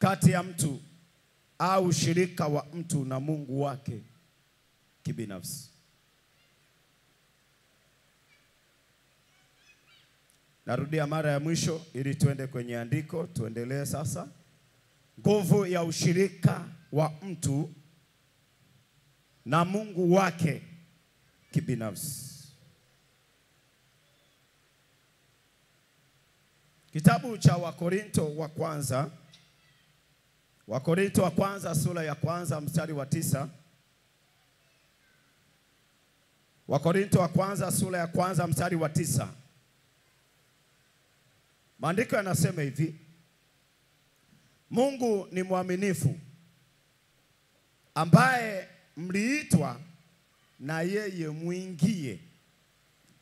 kati ya mtu au ushirika wa mtu na Mungu wake kibinafsi. Narudia mara ya mwisho ili tuende kwenye andiko, tuendelee sasa. Nguvu ya ushirika wa mtu na Mungu wake kibinafsi. Kitabu cha Wakorinto wa kwanza sura ya kwanza mstari wa 9. Wakorinto wa kwanza sura ya kwanza mstari wa 9. Maandiko yanasema hivi: Mungu ni mwaminifu, ambaye mliitwa na yeye muingie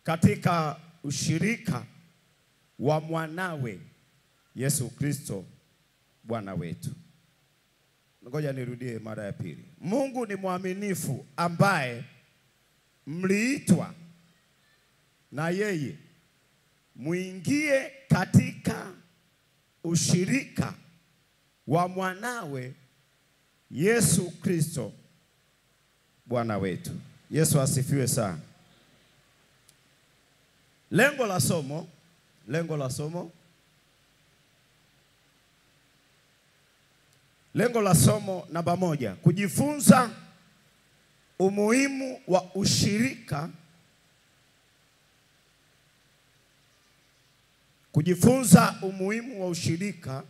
katika ushirika wa mwanawe Yesu Kristo Bwana wetu. Ngoja nirudie mara ya pili. Mungu ni mwaminifu, ambaye mliitwa na yeye muingie katika ushirika wa mwanawe Yesu Kristo Bwana wetu. Yesu asifiwe sana. Lengo la somo namba 1, kujifunza umuhimu wa ushirika. Kujifunza umuhimu wa ushirika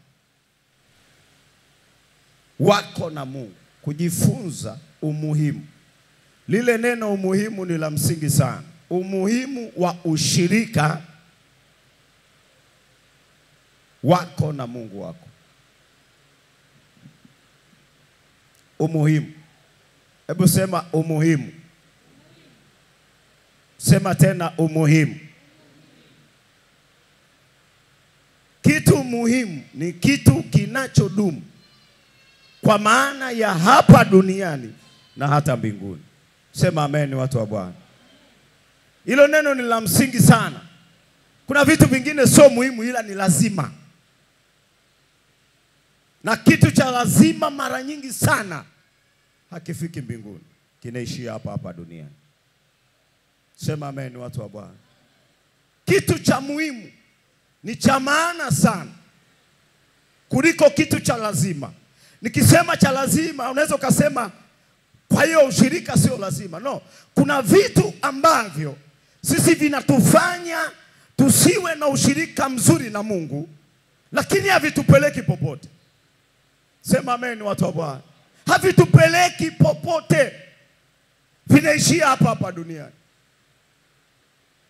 wako na Mungu. Kujifunza umuhimu. Lile neno umuhimu ni la msingi sana. Umuhimu wa ushirika wako na Mungu wako. Umuhimu. Hebu sema umuhimu. Sema tena umuhimu. Kitu muhimu ni kitu kinachodumu kwa maana ya hapa duniani na hata mbinguni. Sema amen, watu wa Bwana. Hilo neno ni la msingi sana. Kuna vitu vingine sio muhimu ila ni lazima. Na kitu cha lazima mara nyingi sana hakifiki mbinguni, kinaishia hapa duniani. Sema amen, watu wa Bwana. Kitu cha muhimu ni cha maana sana kuliko kitu cha lazima. Nikisema cha lazima unaweza ukasema kwa hiyo ushirika sio lazima. No, kuna vitu ambavyo sisi vinatufanya tusiwe na ushirika mzuri na Mungu, lakini havitupeleki popote. Sema amen, watu wa Bwana. Havitupeleki popote, vinaishia hapa duniani.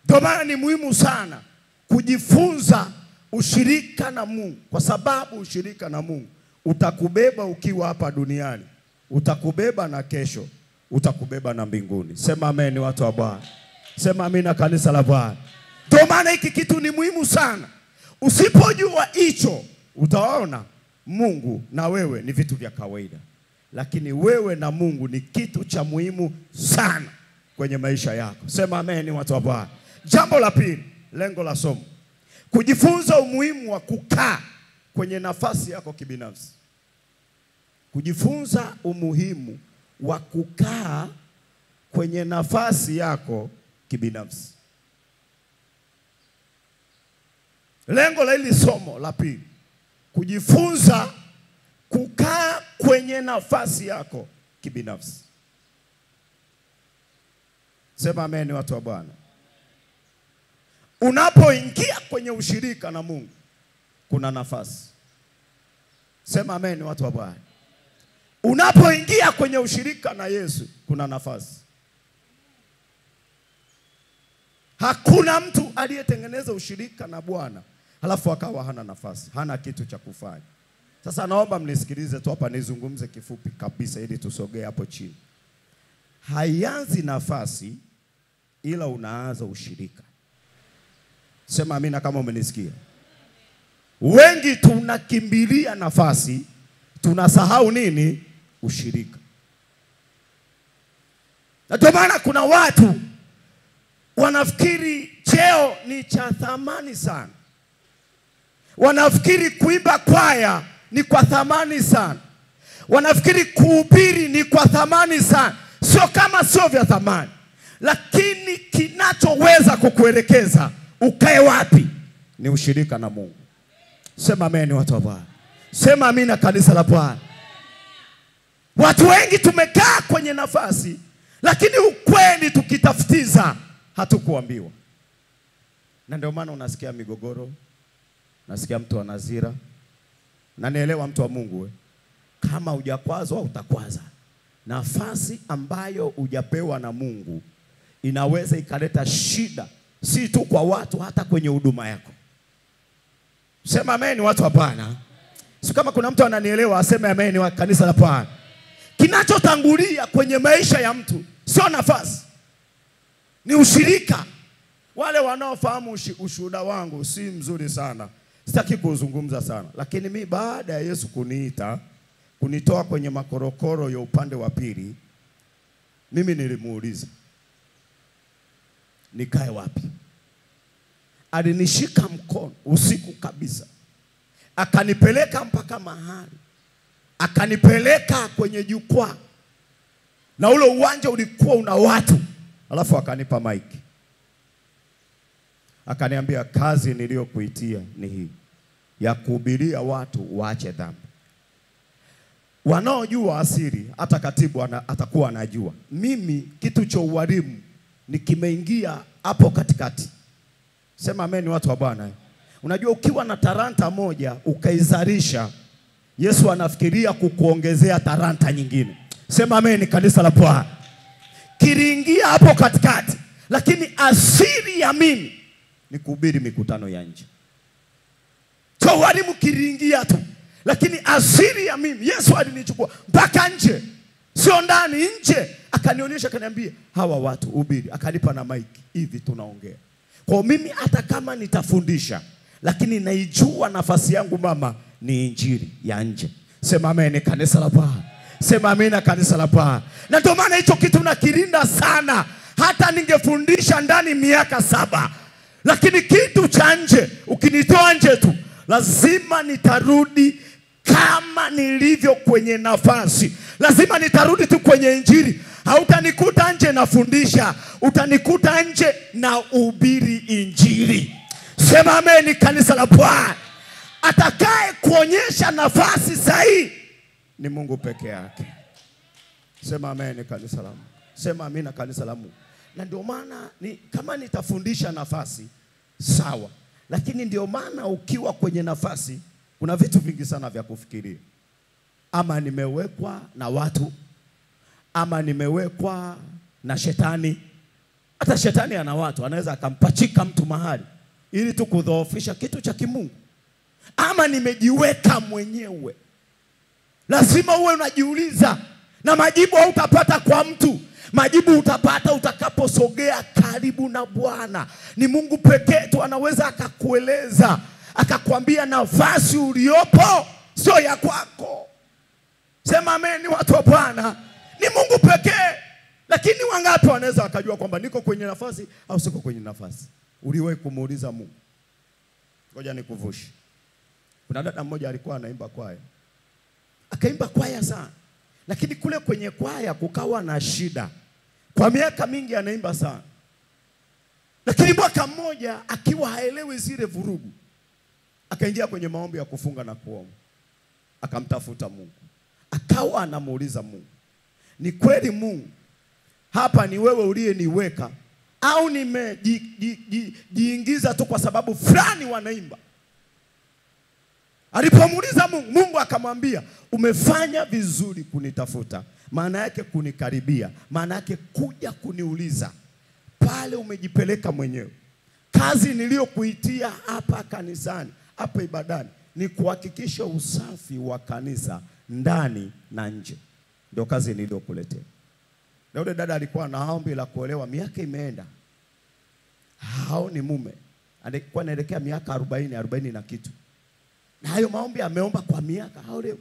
Ndio maana ni muhimu sana kujifunza ushirika na Mungu, kwa sababu ushirika na Mungu utakubeba ukiwa hapa duniani, utakubeba na kesho, utakubeba na mbinguni. Sema amen, watu wa Bwana. Sema amina, kanisa la Bwana. Ndio maana hiki kitu ni muhimu sana. Usipojua hicho, utaona Mungu na wewe ni vitu vya kawaida, lakini wewe na Mungu ni kitu cha muhimu sana kwenye maisha yako. Sema amen, watu wa Bwana. Jambo la pili, lengo la somo, kujifunza umuhimu wa kukaa kwenye nafasi yako kibinafsi. Kujifunza umuhimu wa kukaa kwenye nafasi yako kibinafsi. Lengo la hili somo la pili, kujifunza kukaa kwenye nafasi yako kibinafsi. Sema amen, watu wa Bwana. Unapoingia kwenye ushirika na Mungu kuna nafasi. Sema amen, watu wa Bwana. Unapoingia kwenye ushirika na Yesu kuna nafasi. Hakuna mtu aliyetengeneza ushirika na Bwana halafu akawa hana nafasi, hana kitu cha kufanya. Sasa naomba mnisikilize tu hapa, nizungumze kifupi kabisa ili tusogee hapo chini. Haianzi nafasi ila unaanza ushirika. Sema amina kama umenisikia. Wengi tunakimbilia nafasi, tunasahau nini? Ushirika. Na ndio maana kuna watu wanafikiri cheo ni cha thamani sana. Wanafikiri kuimba kwaya ni kwa thamani sana. Wanafikiri kuhubiri ni kwa thamani sana. Sio kama sio vya thamani. Lakini kinachoweza kukuelekeza ukae wapi ni ushirika na Mungu. Sema amen watu wa Bwana. Sema amina kanisa la Bwana. Watu wengi tumekaa kwenye nafasi, lakini ukweli tukitafutiza hatukuambiwa. Na ndio maana unasikia migogoro, unasikia mtu anazira. Na nielewa mtu wa Mungu, kama hujakwazwa utakwaza. Nafasi ambayo hujapewa na Mungu inaweza ikaleta shida, si tu kwa watu, hata kwenye huduma yako. Sema amen watu wa Bwana. Si kama kuna mtu ananielewa aseme amen wa kanisa la Bwana. Kinachotangulia kwenye maisha ya mtu sio nafasi, ni ushirika. Wale wanaofahamu ushuhuda wangu si mzuri sana, sitaki kuzungumza sana, lakini mimi baada ya Yesu kunitoa kwenye makorokoro ya upande wa pili, mimi nilimuuliza nikae wapi. Alinishika mkono usiku kabisa, akanipeleka mpaka mahali, akanipeleka kwenye jukwaa, na ule uwanja ulikuwa una watu, alafu akanipa maiki, akaniambia kazi niliyokuitia ni hii, ya kuhubiria watu waache dhambi. Wanaojua asiri, hata katibu atakuwa anajua, mimi kitu cha uwalimu ni kimeingia hapo katikati. Sema amen watu wa Bwana. Unajua ukiwa na talanta moja ukaizalisha, Yesu anafikiria kukuongezea talanta nyingine. Sema amen kanisa la Bwana. Kiliingia hapo katikati, lakini asili ya mimi ni kuhubiri mikutano ya nje. So walimu kiliingia tu, lakini asili ya mimi, Yesu alinichukua mpaka nje, sio ndani, nje. Akanionyesha, akaniambia hawa watu hubiri, akanipa na maiki, hivi tunaongea. Kwa mimi hata kama nitafundisha, lakini naijua nafasi yangu mama ni injili ya nje. Sema amen kanisa la Bwana. Sema amina kanisa la Bwana. Na ndio maana hicho kitu nakilinda sana. Hata ningefundisha ndani miaka 7, lakini kitu cha nje ukinitoa nje tu, lazima nitarudi kama nilivyo kwenye nafasi. Lazima nitarudi tu kwenye injili. Hautanikuta nje nafundisha, utanikuta nje na uhubiri injili. Sema amen kanisa la Bwana. Atakaye kuonyesha nafasi sahihi ni Mungu peke yake. Sema amen kanisa la Mungu. Sema amina kanisa la Mungu. Na ndio maana kama nitafundisha nafasi sawa, lakini ndio maana ukiwa kwenye nafasi kuna vitu vingi sana vya kufikiria. Ama nimewekwa na watu, ama nimewekwa na shetani. Hata shetani ana watu, anaweza akampachika mtu mahali ili tu kudhoofisha kitu cha kimungu. Ama nimejiweka mwenyewe. Lazima uwe unajiuliza, na majibu hautapata kwa mtu. Majibu utapata utakaposogea karibu na Bwana. Ni Mungu pekee tu anaweza akakueleza, akakwambia nafasi uliopo sio ya kwako. Sema amen watu wa Bwana. Ni Mungu pekee. Lakini wangapi wanaweza wakajua kwamba niko kwenye nafasi au siko kwenye nafasi? Uliwahi kumuuliza Mungu? Ngoja nikuvushi. Kuna dada mmoja alikuwa anaimba kwaya. Akaimba kwaya sana, lakini kule kwenye kwaya kukawa na shida. Kwa miaka mingi anaimba sana, lakini mwaka mmoja akiwa haelewi zile vurugu, akaingia kwenye maombi ya kufunga na kuomba. Akamtafuta Mungu, akawa anamuuliza Mungu, ni kweli Mungu hapa ni wewe uliyeniweka, au nimejiingiza tu kwa sababu fulani wanaimba? Alipomuuliza Mungu, Mungu akamwambia, umefanya vizuri kunitafuta. Maana yake kunikaribia, maana yake kuja kuniuliza. Pale umejipeleka mwenyewe. Kazi niliyokuitia hapa kanisani, hapa ibadani, ni kuhakikisha usafi wa kanisa ndani na nje. Ndio kazi niliyokuletea. Na yule dada alikuwa na ombi la kuolewa, miaka imeenda, haoni mume. Alikuwa anaelekea miaka 40 na kitu. Na hayo maombi ameomba kwa miaka, haolewi.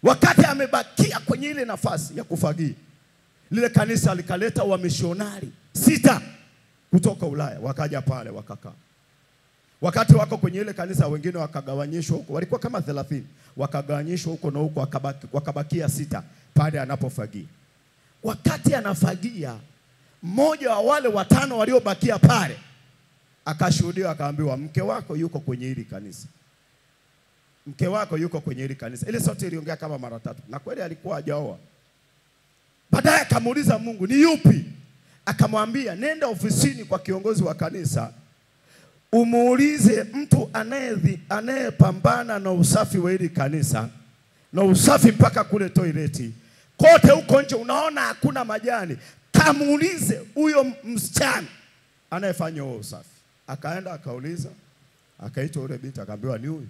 Wakati amebakia kwenye ile nafasi ya kufagia, lile kanisa likaleta wamishonari 6 kutoka Ulaya, wakaja pale wakakaa. Wakati wako kwenye ile kanisa, wengine wakagawanyishwa huko, walikuwa kama 30, wakagawanyishwa huko na huko, wakabakia 6 pale anapofagia. Wakati anafagia, mmoja wa wale 5 waliobakia pale akashuhudia, akaambiwa, mke wako yuko kwenye hili kanisa. Mke wako yuko kwenye hili kanisa. Ile sauti iliongea kama mara 3, na kweli alikuwa hajaoa. Baadaye akamuuliza Mungu, ni yupi? Akamwambia, nenda ofisini kwa kiongozi wa kanisa, umuulize mtu anayepambana na usafi wa hili kanisa, na usafi mpaka kule toileti kote huko nje unaona hakuna majani, kamuulize huyo msichana anayefanya huo usafi. Akaenda akauliza, akaitwa yule binti, akaambiwa, ni huyu.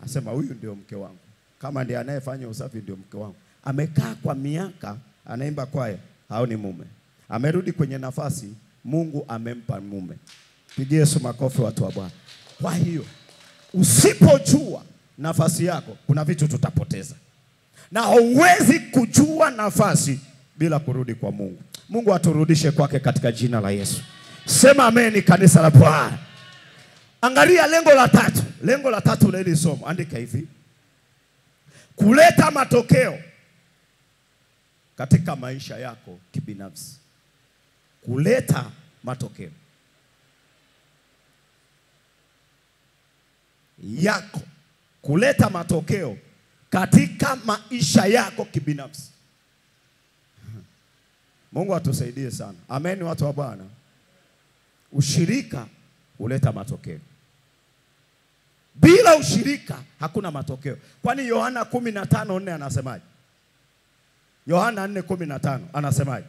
Asema, huyu ndio mke wangu. Kama ndiye anayefanya usafi ndio mke wangu. Amekaa kwa miaka anaimba kwaya, hao ni mume. Amerudi kwenye nafasi, Mungu amempa mume. Pigie Yesu makofi, watu wa Bwana. Kwa hiyo usipojua nafasi yako, kuna vitu tutapoteza. Na huwezi kujua nafasi bila kurudi kwa Mungu. Mungu aturudishe kwake katika jina la Yesu. Sema amen, kanisa la Bwana. Angalia lengo la 3. Lengo la 3 la hili somo, andika hivi: kuleta matokeo katika maisha yako kibinafsi. Kuleta matokeo yako, kuleta matokeo katika maisha yako kibinafsi. Mungu atusaidie sana. Amen, watu wa Bwana. Ushirika huleta matokeo. Bila ushirika hakuna matokeo. Kwani Yohana 15:4 anasemaje? Yohana 4:15 anasemaje?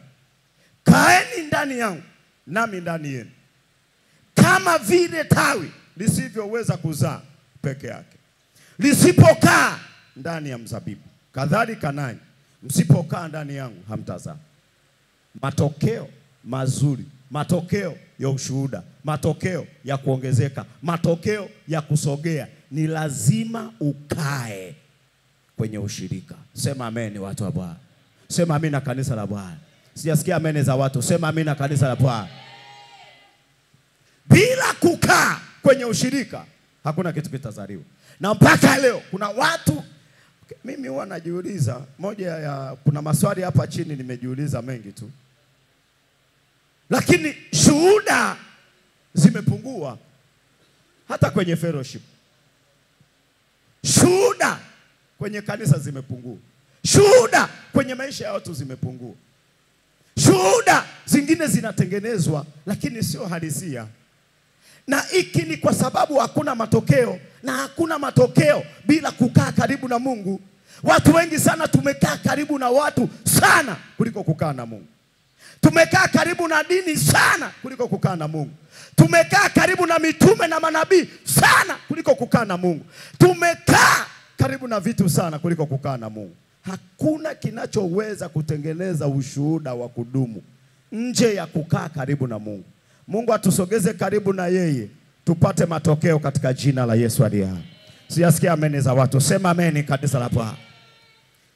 Kaeni ndani yangu nami ndani yenu, kama vile tawi lisivyoweza kuzaa peke yake lisipokaa ndani ya mzabibu, kadhalika nanyi msipokaa ndani yangu hamtazaa. Matokeo mazuri, matokeo ya ushuhuda, matokeo ya kuongezeka, matokeo ya kusogea, ni lazima ukae kwenye ushirika. Sema amen, watu wa Bwana. Sema amina, kanisa la Bwana. Sijasikia amen za watu. Sema amina, kanisa la Bwana. Bila kukaa kwenye ushirika hakuna kitu kitazaliwa. Na mpaka leo kuna watu, mimi huwa najiuliza, kuna maswali hapa chini nimejiuliza mengi tu, lakini shuhuda zimepungua hata kwenye fellowship. Shuhuda kwenye kanisa zimepungua. Shuhuda kwenye maisha ya watu zimepungua. Shuhuda zingine zinatengenezwa lakini sio halisia. Na hiki ni kwa sababu hakuna matokeo, na hakuna matokeo bila kukaa karibu na Mungu. Watu wengi sana tumekaa karibu na watu sana kuliko kukaa na Mungu. Tumekaa karibu na dini sana kuliko kukaa na Mungu. Tumekaa karibu na mitume na manabii sana kuliko kukaa na Mungu. Tumekaa karibu na vitu sana kuliko kukaa na Mungu. Hakuna kinachoweza kutengeneza ushuhuda wa kudumu nje ya kukaa karibu na Mungu. Mungu atusogeze karibu na yeye, tupate matokeo katika jina la Yesu aliye hai. Siyasikia amen za watu. Sema amen, kanisa la Bwana.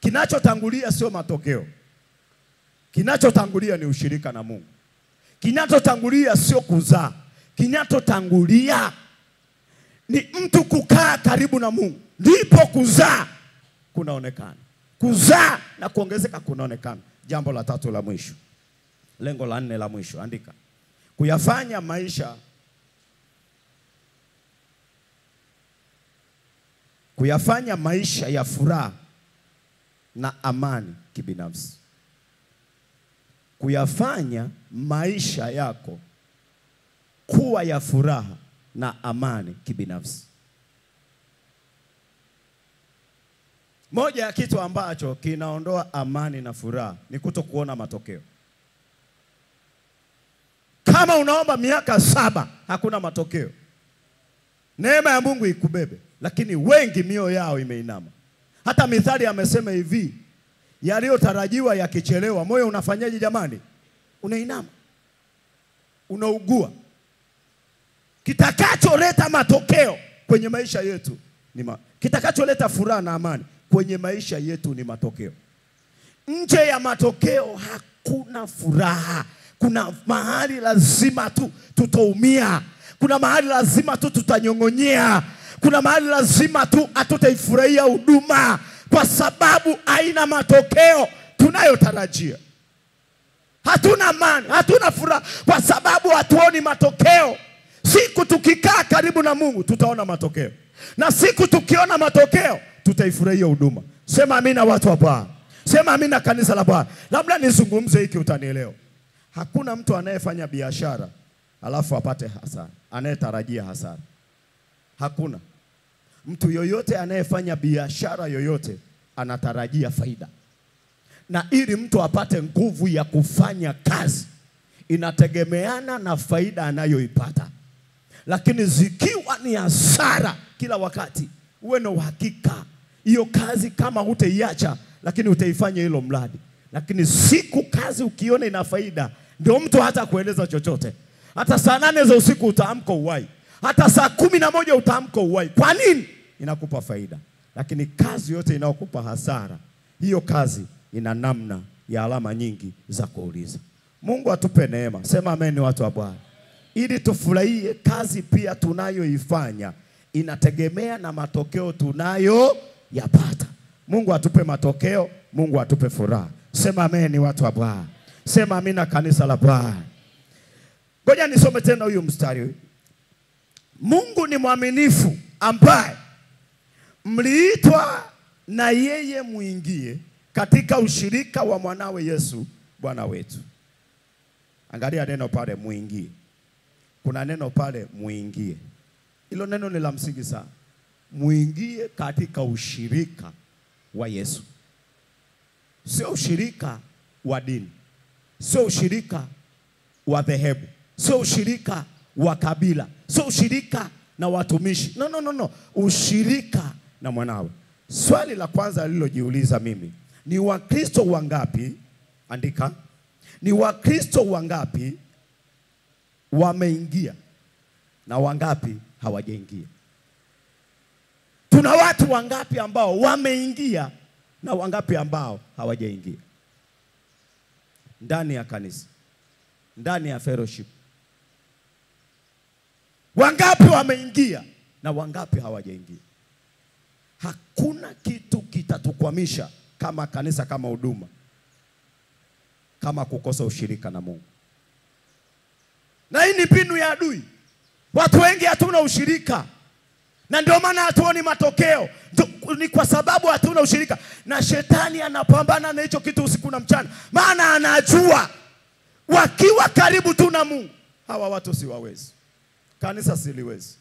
Kinachotangulia sio matokeo. Kinachotangulia ni ushirika na Mungu. Kinachotangulia sio kuzaa. Kinachotangulia ni mtu kukaa karibu na Mungu, ndipo kuzaa kunaonekana. Kuzaa na kuongezeka kunaonekana. Jambo la 3 la mwisho. Lengo la 4 la mwisho, andika: kuyafanya maisha ya furaha na amani kibinafsi. Kuyafanya maisha yako kuwa ya furaha na amani kibinafsi. Moja ya kitu ambacho kinaondoa amani na furaha ni kutokuona matokeo. Kama unaomba miaka 7 hakuna matokeo, neema ya Mungu ikubebe, lakini wengi mioyo yao imeinama. Hata Mithali amesema hivi, yaliyotarajiwa yakichelewa, moyo unafanyaje jamani? Unainama, unaugua. Kitakacholeta matokeo kwenye maisha yetu kitakacholeta furaha na amani kwenye maisha yetu ni matokeo. Nje ya matokeo hakuna furaha. Kuna mahali lazima tutaumia. Kuna mahali lazima tu tutanyong'onyea. Kuna mahali lazima tu hatutaifurahia huduma kwa sababu haina matokeo tunayotarajia. Hatuna amani, hatuna furaha kwa sababu hatuoni matokeo. Siku tukikaa karibu na Mungu tutaona matokeo. Na siku tukiona matokeo tutaifurahia huduma. Sema amina watu wa Bwana. Sema amina kanisa la Bwana. Labda nizungumze hiki utanielewa. Hakuna mtu anayefanya biashara alafu apate hasara, anayetarajia hasara. Hakuna. Mtu yoyote anayefanya biashara yoyote anatarajia faida. Na ili mtu apate nguvu ya kufanya kazi inategemeana na faida anayoipata. Lakini zikiwa ni hasara kila wakati, uwe na uhakika hiyo kazi kama hutaiacha, lakini utaifanya hilo mradi. Lakini siku kazi ukiona ina faida, ndio mtu hata kueleza chochote. Hata saa 8 za usiku utaamka uwai. Hata saa 11 utaamka uwai. Kwa nini? Inakupa faida. Lakini kazi yote inayokupa hasara, hiyo kazi ina namna ya alama nyingi za kuuliza. Mungu atupe neema. Sema amen watu wa Bwana. Ili tufurahie kazi pia tunayoifanya, inategemea na matokeo tunayoyapata. Mungu atupe matokeo, Mungu atupe furaha. Sema amen watu wa Bwana. Sema amina kanisa la Bwana. Ngoja nisome tena huyu mstari. Mungu ni mwaminifu ambaye mliitwa na yeye muingie katika ushirika wa mwanawe Yesu Bwana wetu. Angalia neno pale muingie. Kuna neno pale muingie. Hilo neno ni la msingi sana. Muingie katika ushirika wa Yesu. Sio ushirika wa dini. Sio ushirika wa dhehebu. Sio ushirika wa kabila. Sio ushirika na watumishi. No. Ushirika na mwanawe. Swali la kwanza lilojiuliza mimi, ni Wakristo wangapi, andika, ni Wakristo wangapi wameingia na wangapi hawajaingia? Tuna watu wangapi ambao wameingia na wangapi ambao hawajaingia ndani ya kanisa, ndani ya fellowship? Wangapi wameingia na wangapi hawajaingia? Hakuna kitu kitatukwamisha kama kanisa, kama huduma, kama kukosa ushirika na Mungu. Na hii ni mbinu ya adui. Watu wengi hatuna ushirika, na ndio maana hatuoni matokeo. Ni kwa sababu hatuna ushirika. Na shetani anapambana na hicho kitu usiku na mchana. Maana anajua wakiwa karibu tu na Mungu, hawa watu siwawezi. Kanisa siliwezi.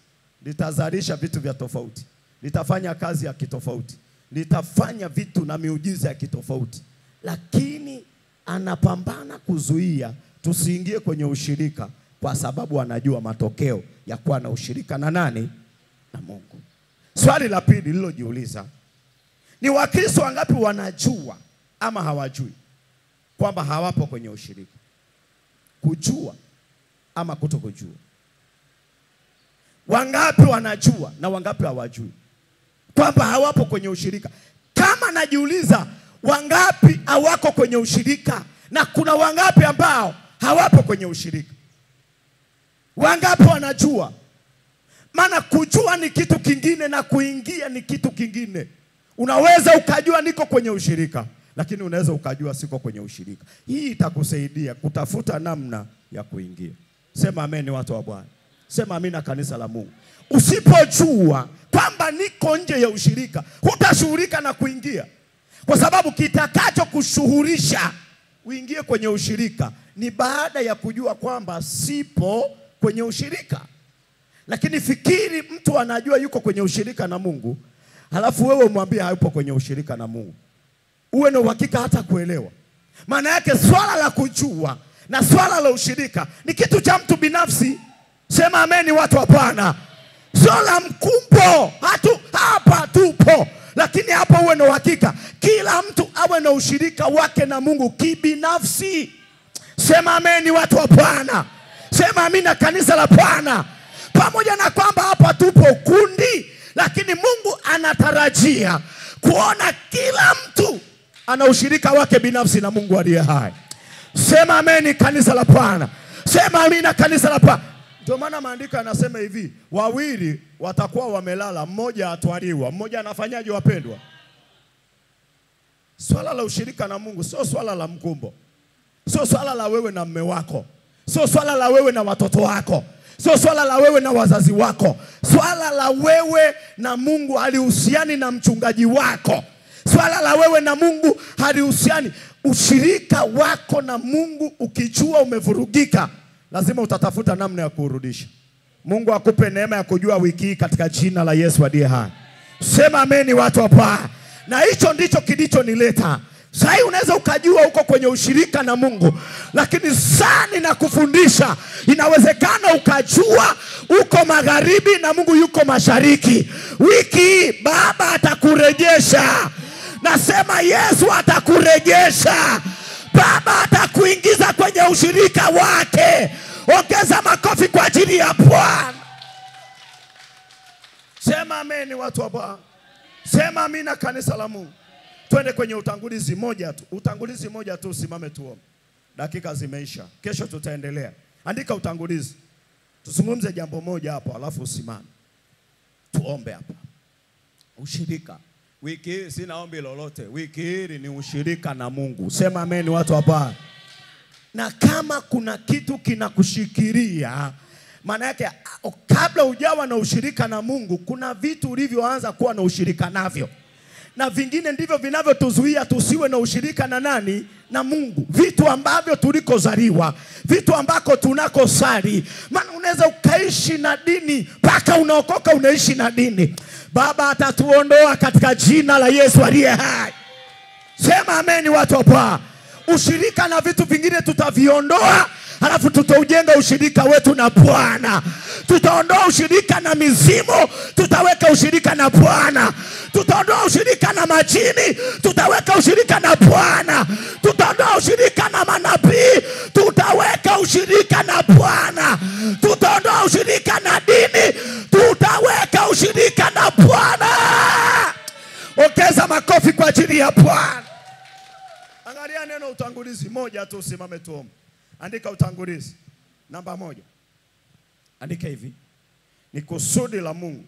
Litazalisha vitu vya tofauti. Litafanya kazi ya kitofauti. Litafanya vitu na miujiza ya kitofauti. Lakini anapambana kuzuia tusiingie kwenye ushirika, kwa sababu anajua matokeo ya kuwa na ushirika na nani? Na Mungu. Swali la pili lilojiuliza, ni Wakristo wangapi wanajua ama hawajui kwamba hawapo kwenye ushirika? Kujua ama kutokujua? Wangapi wanajua na wangapi hawajui kwamba hawapo kwenye ushirika? Kama najiuliza wangapi hawako kwenye ushirika, na kuna wangapi ambao hawapo kwenye ushirika? Wangapi wanajua? Maana kujua ni kitu kingine na kuingia ni kitu kingine. Unaweza ukajua niko kwenye ushirika, lakini unaweza ukajua siko kwenye ushirika. Hii itakusaidia kutafuta namna ya kuingia. Sema amen watu wa Bwana. Sema amina kanisa la Mungu. Usipojua kwamba niko nje ya ushirika, hutashughulika na kuingia. Kwa sababu kitakacho kushuhurisha uingie kwenye ushirika ni baada ya kujua kwamba sipo kwenye ushirika. Lakini fikiri mtu anajua yuko kwenye ushirika na Mungu, halafu wewe umwambie hayupo kwenye ushirika na Mungu. Uwe na uhakika hata kuelewa. Maana yake swala la kujua na swala la ushirika ni kitu cha mtu binafsi. Sema ameni watu wa Bwana. Sio la mkumbo. Hapa tupo. Lakini hapa uwe na uhakika kila mtu awe na ushirika wake na Mungu kibinafsi. Sema ameni watu wa Bwana. Sema amina kanisa la Bwana. Pamoja na kwamba hapa tupo kundi, lakini Mungu anatarajia kuona kila mtu ana ushirika wake binafsi na Mungu aliye hai. Sema ameni kanisa la Bwana. Sema amina kanisa la Bwana. Ndio maana maandiko yanasema hivi, wawili watakuwa wamelala, mmoja atwaliwa. Mmoja anafanyaje wapendwa? Swala la ushirika na Mungu sio swala la mkumbo. Sio swala la wewe na mume wako. Sio swala la wewe na watoto wako. Sio swala la wewe na wazazi wako. Swala la wewe na Mungu halihusiani na mchungaji wako. Swala la wewe na Mungu halihusiani. Ushirika wako na Mungu ukijua umevurugika, lazima utatafuta namna ya kurudisha. Mungu akupe neema ya kujua wiki hii katika jina la Yesu aliye hai. Sema ameni watu hapa. Na hicho ndicho kilichonileta. Sasa unaweza ukajua uko kwenye ushirika na Mungu, lakini sana na kufundisha, inawezekana ukajua uko magharibi na Mungu yuko mashariki. Wiki hii Baba atakurejesha. Nasema Yesu atakurejesha. Baba atakuingiza kwenye ushirika wake. Ongeza makofi kwa ajili ya Bwana. Sema ameni watu wa Bwana. Sema amina kanisa la Mungu. Twende kwenye utangulizi moja tu. Utangulizi moja tu, usimame tuombe. Dakika zimeisha. Kesho tutaendelea. Andika utangulizi. Tuzungumze jambo moja hapo alafu usimame. Tuombe hapa. Ushirika. Wiki hii sina ombi lolote. Wiki hii ni ushirika na Mungu. Sema ameni watu hapa. Na kama kuna kitu kinakushikilia, maana yake kabla hujawa na ushirika na Mungu, kuna vitu ulivyoanza kuwa na ushirika navyo. Na vingine ndivyo vinavyotuzuia tusiwe na ushirika na nani? Na Mungu. Vitu ambavyo tulikozaliwa, vitu ambako tunakosali. Maana unaweza ukaishi na dini mpaka unaokoka unaishi na dini. Baba atatuondoa katika jina la Yesu aliye hai. Sema ameni watu hapa. Ushirika na vitu vingine tutaviondoa, halafu tutaujenga ushirika wetu na Bwana. Tutaondoa ushirika na mizimu, tutaweka ushirika na Bwana. Tutaondoa ushirika na majini, tutaweka ushirika na Bwana. Tutaondoa ushirika na manabii, tutaweka ushirika na Bwana. Tutaondoa ushirika na dini, tutaweka ushirika na Bwana. Ongeza makofi kwa ajili ya Bwana. Angalia neno utangulizi moja tu, usimame tuombe. Andika utangulizi. Namba 1. Andika hivi. Ni kusudi la Mungu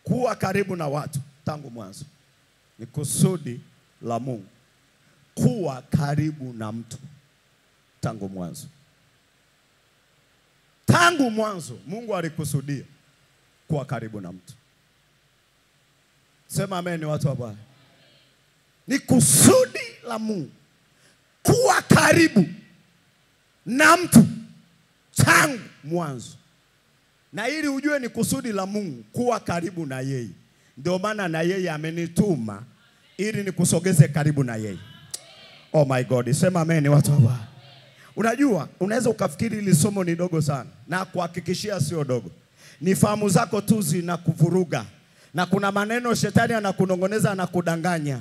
kuwa karibu na watu tangu mwanzo. Ni kusudi la Mungu kuwa karibu na mtu tangu mwanzo. Tangu mwanzo Mungu alikusudia kuwa karibu na mtu. Sema amen watu wa Bwana. Ni kusudi la Mungu kuwa karibu na mtu tangu mwanzo. Na ili ujue ni kusudi la Mungu kuwa karibu na yeye, ndio maana na yeye amenituma ili nikusogeze karibu na yeye. Oh my God, sema amen watu wa Bwana. Unajua, unaweza ukafikiri hili somo ni dogo sana, na kuhakikishia sio dogo. Ni fahamu zako tu zinakuvuruga. Na kuna maneno shetani anakunongoneza, anakudanganya.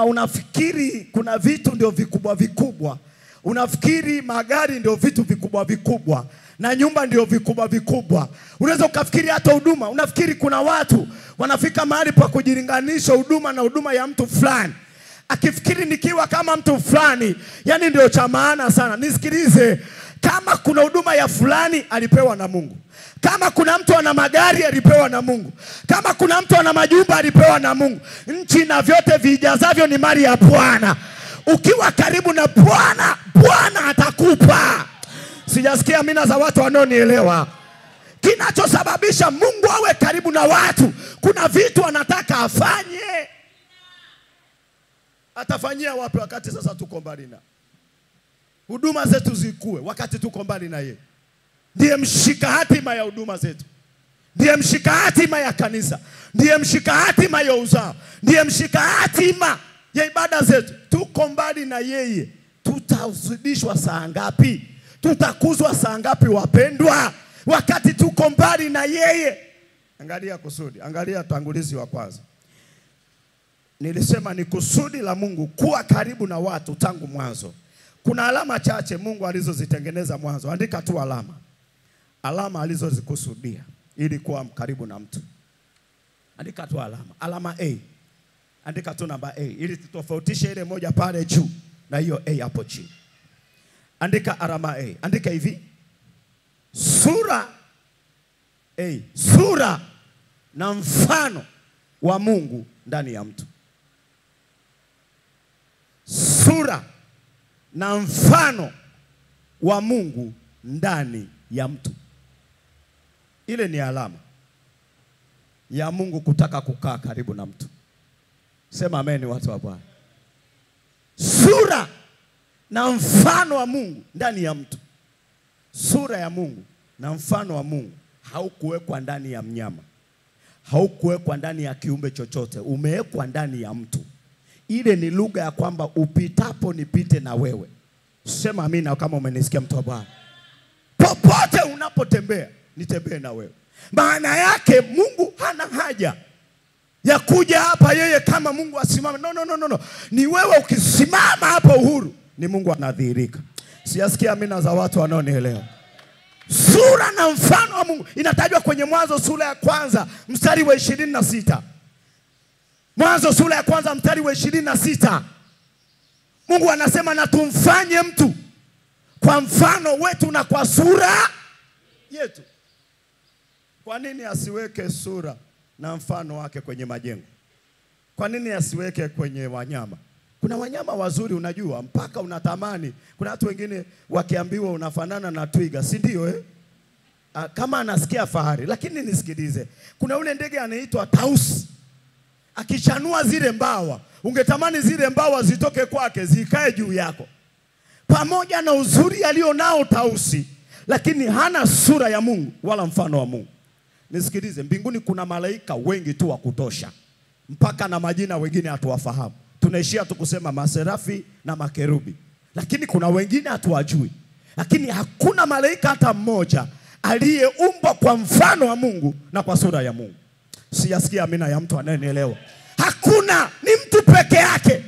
Unafikiri kuna vitu ndio vikubwa vikubwa. Unafikiri magari ndio vitu vikubwa vikubwa, na nyumba ndio vikubwa vikubwa. Unaweza ukafikiri hata huduma. Unafikiri kuna watu wanafika mahali pa kujilinganisha huduma na huduma ya mtu fulani. Akifikiri nikiwa kama mtu fulani, yani ndio cha maana sana. Nisikilize, kama kuna huduma ya fulani alipewa na Mungu. Kama kuna mtu ana magari alipewa na Mungu. Kama kuna mtu ana majumba alipewa na Mungu. Nchi na vyote vijazavyo ni mali ya Bwana. Ukiwa karibu na Bwana, Bwana atakupa. Sijasikia amina za watu wanaonielewa. Kinachosababisha Mungu awe karibu na watu, kuna vitu anataka afanye. Atafanyia wapi wakati sasa tuko mbali na? Huduma zetu zikue wakati tuko mbali na yeye. Ndiye mshika hatima ya huduma zetu. Ndiye mshika hatima ya kanisa. Ndiye mshika hatima ya uzao. Ndiye mshika hatima ya ibada zetu. Tuko mbali na yeye, tutazidishwa saa ngapi? Tutakuzwa saa ngapi wapendwa, wakati tuko mbali na yeye? Angalia kusudi. Angalia tangulizi wa kwanza. Nilisema ni kusudi la Mungu kuwa karibu na watu tangu mwanzo. Kuna alama chache Mungu alizozitengeneza mwanzo. Andika tu alama. Alama alizozikusudia ili kuwa karibu na mtu. Andika tu alama. Alama A. Andika tu namba A ili tutofautishe ile moja pale juu na hiyo A hapo chini. Andika alama A. Andika hivi. sura na mfano wa Mungu ndani ya mtu. Sura na mfano wa Mungu ndani ya mtu. Ile ni alama ya Mungu kutaka kukaa karibu na mtu. Sema amen watu wa Bwana. Sura na mfano wa Mungu ndani ya mtu. Sura ya Mungu na mfano wa Mungu haukuwekwa ndani ya mnyama, haukuwekwa ndani ya kiumbe chochote, umewekwa ndani ya mtu. Ile ni lugha ya kwamba upitapo nipite na wewe. Sema amina kama umenisikia mtu wa Bwana. Popote unapotembea nitembee na wewe. Maana yake Mungu hana haja ya kuja hapa yeye kama Mungu asimame. No. Ni wewe ukisimama hapo uhuru, ni Mungu anadhihirika. Siyasikia amina za watu wanaonielewa. Sura na mfano wa Mungu inatajwa kwenye Mwanzo sura ya 1 mstari wa 26. Mwanzo sura ya 1 mstari wa 26. Mungu anasema na tumfanye mtu kwa mfano wetu na kwa sura yetu. Kwa nini asiweke sura na mfano wake kwenye majengo? Kwa nini asiweke kwenye wanyama? Kuna wanyama wazuri unajua mpaka unatamani. Kuna watu wengine wakiambiwa unafanana na twiga, si ndio kama anasikia fahari. Lakini nisikilize, kuna ule ndege anaitwa tausi. Akichanua zile mbawa, ungetamani zile mbawa zitoke kwake zikae juu yako. Pamoja na uzuri alionao tausi, lakini hana sura ya Mungu wala mfano wa Mungu. Nisikilize, mbinguni kuna malaika wengi tu wa kutosha, mpaka na majina wengine hatuwafahamu. Tunaishia tu kusema maserafi na makerubi, lakini kuna wengine hatuwajui. Lakini hakuna malaika hata mmoja aliyeumbwa kwa mfano wa Mungu na kwa sura ya Mungu. Siyasikia amina ya mtu anayenielewa. Hakuna, ni mtu peke yake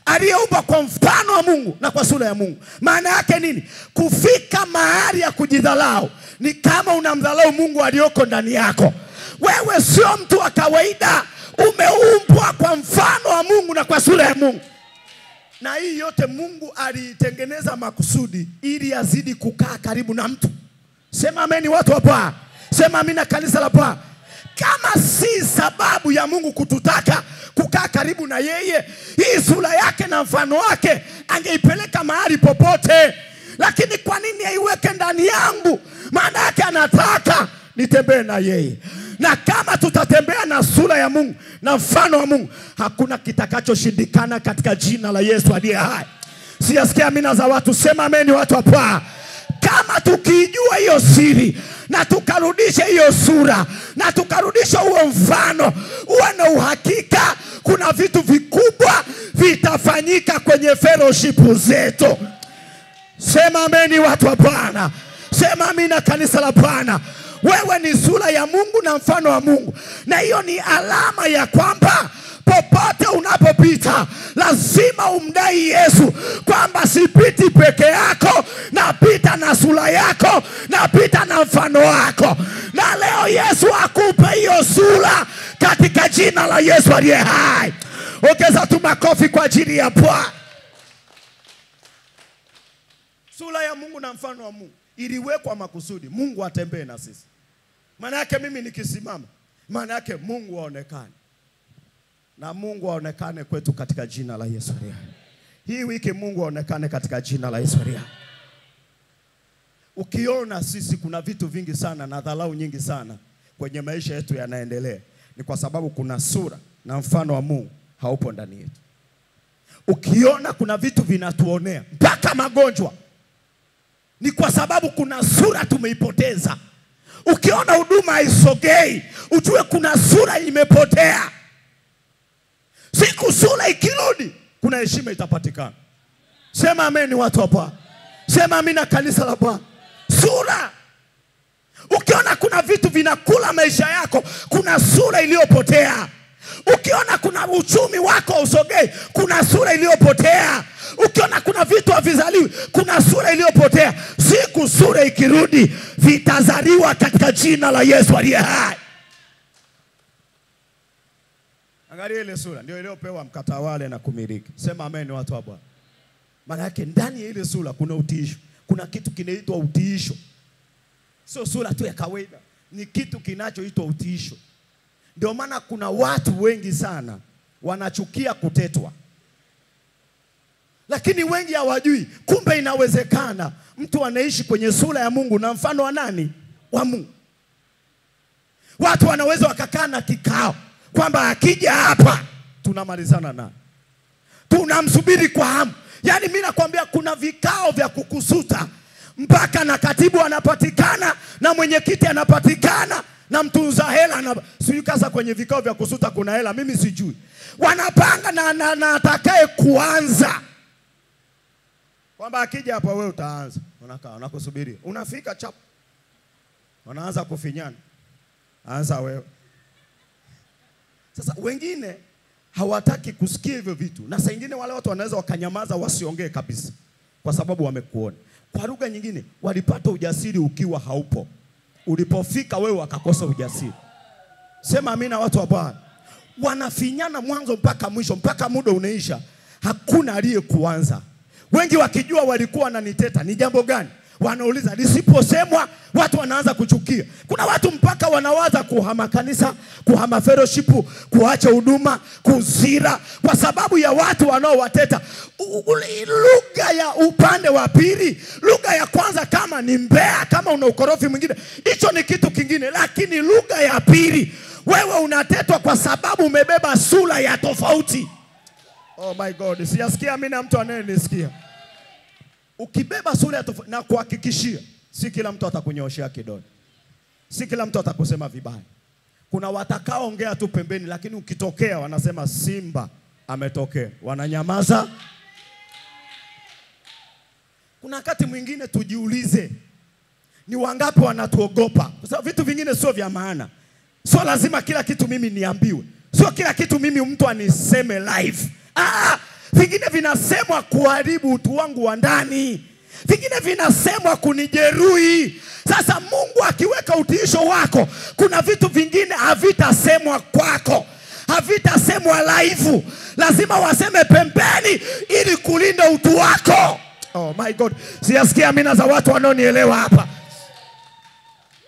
aliyeumbwa kwa mfano wa Mungu na kwa sura ya Mungu. Maana yake nini? Kufika mahali ya kujidhalau ni kama unamdhalau Mungu aliyoko ndani yako. Wewe sio mtu wa kawaida, umeumbwa kwa mfano wa Mungu na kwa sura ya Mungu. Na hii yote Mungu alitengeneza makusudi ili azidi kukaa karibu na mtu. Sema ameni watu wa Bwana. Sema amina kanisa la Bwana. Kama si sababu ya Mungu kututaka kukaa karibu na yeye, hii sura yake na mfano wake angeipeleka mahali popote. Lakini kwa nini aiweke ndani yangu? Maana yake anataka nitembee na yeye. Na kama tutatembea na sura ya Mungu na mfano wa Mungu, hakuna kitakachoshindikana katika jina la Yesu aliye hai. Siyasikia amina za watu. Sema ameni watu hapa. Kama tukijua hiyo siri na tukarudisha hiyo sura na tukarudisha huo mfano, uwe na uhakika kuna vitu vikubwa vitafanyika kwenye fellowship zetu. Sema ameni watu wa Bwana. Sema amina kanisa la Bwana. Wewe ni sura ya Mungu na mfano wa Mungu. Na hiyo ni alama ya kwamba popote unapopita lazima umdai Yesu kwamba sipiti peke yako, napita na sura yako, napita na mfano wako. Na leo Yesu akupe hiyo sura katika jina la Yesu aliye hai. Ongeza tu makofi kwa ajili ya Bwana. Sura ya Mungu na mfano wa Mungu iliwekwa makusudi Mungu atembee na sisi. Maana yake mimi nikisimama, maana yake Mungu aonekane. Na Mungu aonekane kwetu katika jina la Yesu. Hii wiki Mungu aonekane katika jina la Yesu. Ukiona sisi kuna vitu vingi sana na dharau nyingi sana kwenye maisha yetu yanaendelea, ni kwa sababu kuna sura na mfano wa Mungu haupo ndani yetu. Ukiona kuna vitu vinatuonea mpaka magonjwa, ni kwa sababu kuna sura tumeipoteza. Ukiona huduma haisogei, ujue kuna sura imepotea. Siku sura ikirudi, kuna heshima itapatikana. Sema amen watu hapa. Sema amina kanisa la Bwana. Sura. Ukiona kuna vitu vinakula maisha yako, kuna sura iliyopotea. Ukiona kuna uchumi wako usogei, kuna sura iliyopotea. Ukiona kuna vitu havizaliwi, kuna sura iliyopotea. Siku sura ikirudi, vitazaliwa katika jina la Yesu aliye hai. Angalia ile sura ndio iliyopewa mkatawale na kumiliki. Sema amen watu wa Bwana. Maana yake ndani ya ile sura kuna utiisho. Kuna kitu kinaitwa utiisho. Sio sura tu ya kawaida, ni kitu kinachoitwa utiisho. Ndio maana kuna watu wengi sana wanachukia kutetwa, lakini wengi hawajui kumbe inawezekana mtu anaishi kwenye sura ya Mungu na mfano wa nani? Wa Mungu. Watu wanaweza wakakaa na kikao kwamba akija hapa tunamalizana naye, tunamsubiri kwa hamu. Yaani mimi nakwambia kuna vikao vya kukusuta mpaka na katibu anapatikana na mwenyekiti anapatikana na mtunza hela na sijui kasa. Kwenye vikao vya kusuta kuna hela, mimi sijui. Wanapanga na atakaye kuanza kwamba akija hapa wewe utaanza. Unakaa unakusubiri, unafika chap, wanaanza kufinyana, anza wewe. Sasa wengine hawataki kusikia hivyo vitu, na saa nyingine wale watu wanaweza wakanyamaza wasiongee kabisa kwa sababu wamekuona. Kwa lugha nyingine, walipata ujasiri ukiwa haupo. Ulipofika wewe wakakosa ujasiri. Sema amina watu wa Bwana. Wanafinyana mwanzo mpaka mwisho, mpaka muda unaisha, hakuna aliyekuanza. Wengi wakijua walikuwa wananiteta ni jambo gani, wanauliza lisiposemwa watu wanaanza kuchukia. Kuna watu mpaka wanawaza kuhama kanisa, kuhama fellowship, kuacha huduma, kuzira kwa sababu ya watu wanaowateta. Lugha ya upande wa pili, lugha ya kwanza kama ni mbea, kama una ukorofi mwingine, hicho ni kitu kingine. Lakini lugha ya pili, wewe unatetwa kwa sababu umebeba sura ya tofauti. Oh my God, siyasikia mimi na mtu anayenisikia. Ukibeba sura ya tofauti, na kuhakikishia si kila mtu atakunyoshea kidole, si kila mtu atakusema vibaya. Kuna watakaoongea tu pembeni, lakini ukitokea wanasema Simba ametokea, wananyamaza. Kuna wakati mwingine tujiulize, ni wangapi wanatuogopa? Kwa sababu vitu vingine sio vya maana. Sio lazima kila kitu mimi niambiwe, sio kila kitu mimi mtu aniseme live. Vingine vinasemwa kuharibu utu wangu wa ndani, vingine vinasemwa kunijeruhi. Sasa Mungu akiweka utiisho wako, kuna vitu vingine havitasemwa kwako, havitasemwa live, lazima waseme pembeni ili kulinda utu wako. Oh my God, siyasikia amina za watu wanaonielewa hapa.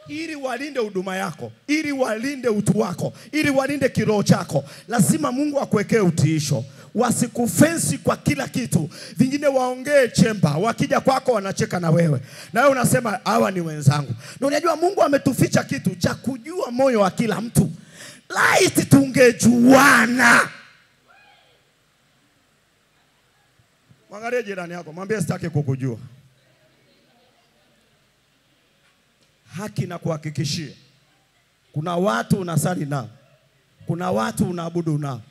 Ili walinde huduma yako, ili walinde utu wako, ili walinde kiroho chako, lazima Mungu akuwekee utiisho. Wasikufensi kwa kila kitu. Vingine waongee chemba, wakija kwako wanacheka na wewe, na wewe unasema hawa ni wenzangu. Na unajua Mungu ametuficha kitu cha kujua moyo wa kila mtu. Laiti tungejuana. Mwangalie jirani yako, mwambie sitaki kukujua. Haki na kuhakikishia, kuna watu unasali nao, kuna watu unaabudu nao,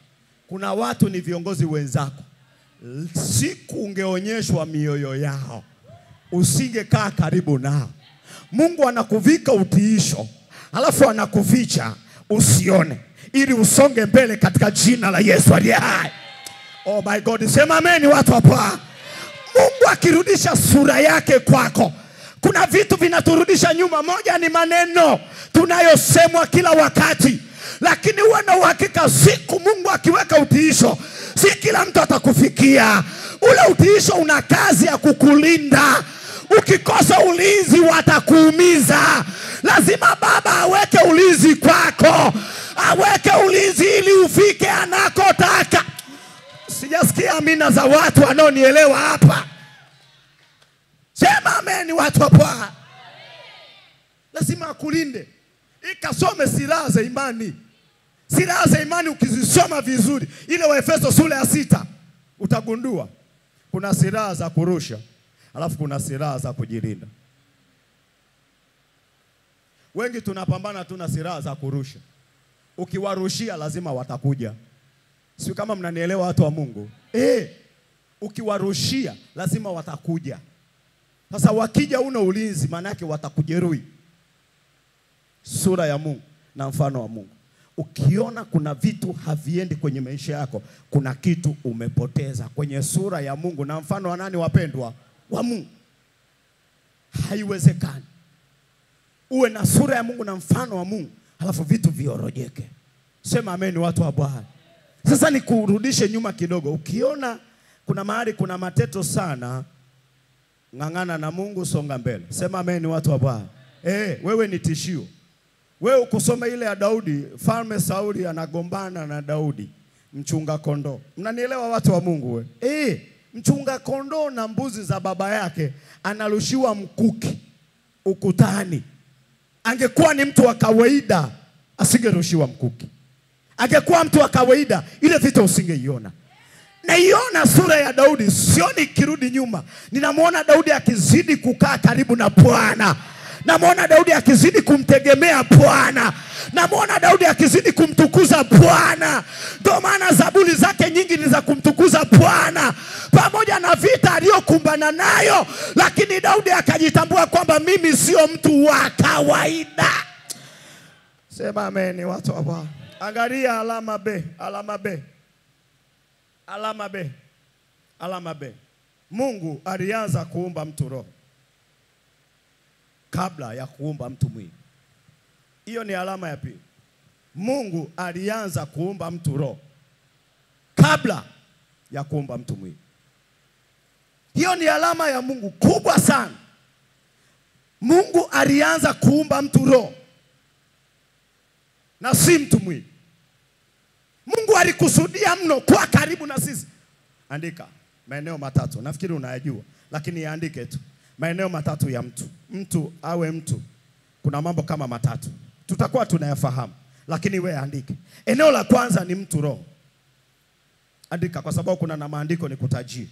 kuna watu ni viongozi wenzako. Siku ungeonyeshwa mioyo yao, usingekaa karibu nao. Mungu anakuvika utiisho, alafu anakuficha usione, ili usonge mbele katika jina la Yesu aliye hai. Oh my God, sema amen watu hapa. Mungu akirudisha sura yake kwako, kuna vitu vinaturudisha nyuma. Moja ni maneno tunayosemwa kila wakati, lakini uwe na uhakika siku Mungu akiweka utiisho, si kila mtu atakufikia. Ule utiisho una kazi ya kukulinda. Ukikosa ulinzi watakuumiza. Lazima Baba aweke ulinzi kwako, aweke ulinzi ili ufike anakotaka. Sijasikia amina za watu wanaonielewa hapa. Sema amen watu hapa. Lazima akulinde. Ikasome silaha za imani. Silaha za imani ukizisoma vizuri, ile Waefeso sura ya 6, utagundua kuna silaha za kurusha, alafu kuna silaha za kujilinda. Wengi tunapambana tu na silaha za kurusha. Ukiwarushia lazima watakuja. Sio kama mnanielewa watu wa Mungu. Ukiwarushia lazima watakuja. Sasa wakija una ulinzi, maana yake watakujeruhi. Sura ya Mungu na mfano wa Mungu. Ukiona kuna vitu haviendi kwenye maisha yako, kuna kitu umepoteza. Kwenye sura ya Mungu na mfano wa nani wapendwa? Wa Mungu. Haiwezekani uwe na sura ya Mungu na mfano wa Mungu halafu vitu viorojeke. Sema amen watu wa Bwana. Sasa nikurudishe nyuma kidogo. Ukiona kuna mahali kuna mateto sana, ng'ang'ana na Mungu, songa mbele. Sema amen watu wa Bwana. Wewe ni tishio. Wewe ukusoma ile ya Daudi, Mfalme Sauli anagombana na Daudi, mchunga kondoo. Mnanielewa watu wa Mungu we? Mchunga kondoo na mbuzi za baba yake analushiwa mkuki ukutani. Angekuwa ni mtu wa kawaida asingerushiwa mkuki. Angekuwa mtu wa kawaida ile vita usingeiona. Naiona sura ya Daudi, sioni kirudi nyuma. Ninamwona Daudi akizidi kukaa karibu na Bwana. Namwona Daudi akizidi kumtegemea Bwana. Namwona Daudi akizidi kumtukuza Bwana. Ndio maana zaburi zake nyingi ni za kumtukuza Bwana. Pamoja na vita aliyokumbana nayo, lakini Daudi akajitambua kwamba mimi sio mtu wa kawaida. Sema amen watu wa Bwana. Angalia alama B, alama B. Alama B. Alama B. Mungu alianza kuumba mtu roho kabla ya kuumba mtu mwili. Hiyo ni alama ya pili. Mungu alianza kuumba mtu roho kabla ya kuumba mtu mwili. Hiyo ni alama ya Mungu kubwa sana. Mungu alianza kuumba mtu roho na si mtu mwili. Mungu alikusudia mno kwa karibu na sisi. Andika maeneo matatu. Nafikiri unayajua, lakini yaandike tu. Maeneo matatu ya mtu. Mtu awe mtu. Kuna mambo kama matatu. Tutakuwa tunayafahamu, lakini wewe andike. Eneo la kwanza ni mtu roho. Andika kwa sababu kuna na maandiko nikutajie.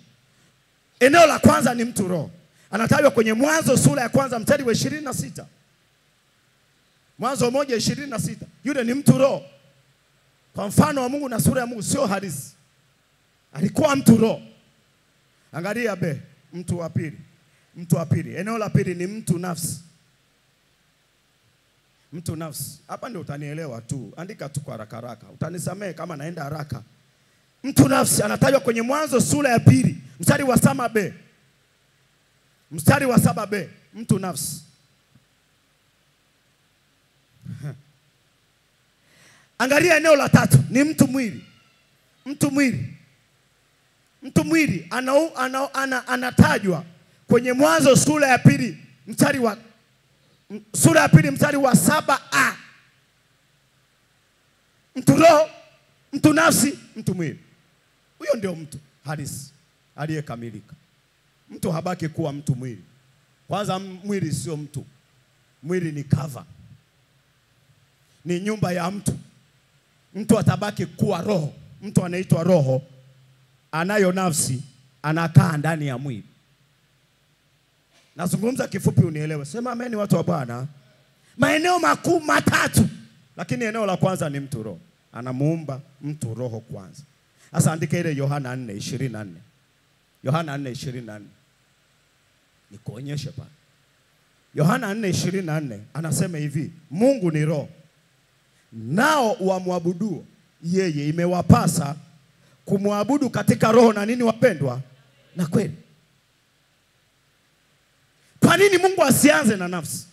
Eneo la kwanza ni mtu roho. Anatajwa kwenye Mwanzo sura ya kwanza mstari wa 26. Mwanzo 1:26. Yule ni mtu roho. Kwa mfano wa Mungu na sura ya Mungu, sio halisi. Alikuwa mtu roho. Angalia B, mtu wa pili. Mtu wa pili. Eneo la pili ni mtu nafsi. Mtu nafsi. Hapa ndio utanielewa tu. Andika tu kwa haraka haraka. Utanisamehe kama naenda haraka. Mtu nafsi anatajwa kwenye Mwanzo sura ya pili mstari wa 7B. Mstari wa 7B. Mtu nafsi. Angalia eneo la tatu ni mtu mwili. Mtu mwili. Mtu mwili anatajwa kwenye Mwanzo sura ya pili mstari wa 7A. Mtu roho, mtu nafsi, mtu mwili. Huyo ndio mtu halisi aliyekamilika. Mtu habaki kuwa mtu mwili. Kwanza mwili sio mtu. Mwili ni cover. Ni nyumba ya mtu. Mtu atabaki kuwa roho. Mtu anaitwa roho, anayo nafsi, anakaa ndani ya mwili. Nazungumza kifupi unielewe. Sema amen watu wa Bwana. Maeneo makuu matatu, lakini eneo la kwanza ni mtu roho. Anamuumba mtu roho kwanza. Sasa andika ile Yohana 4:24. Yohana 4:24. Nikuonyeshe pale. Yohana 4:24 anasema hivi, Mungu ni roho. Nao wamwabudu yeye imewapasa kumwabudu katika roho na nini wapendwa? Na kweli. Kwa nini Mungu asianze na nafsi?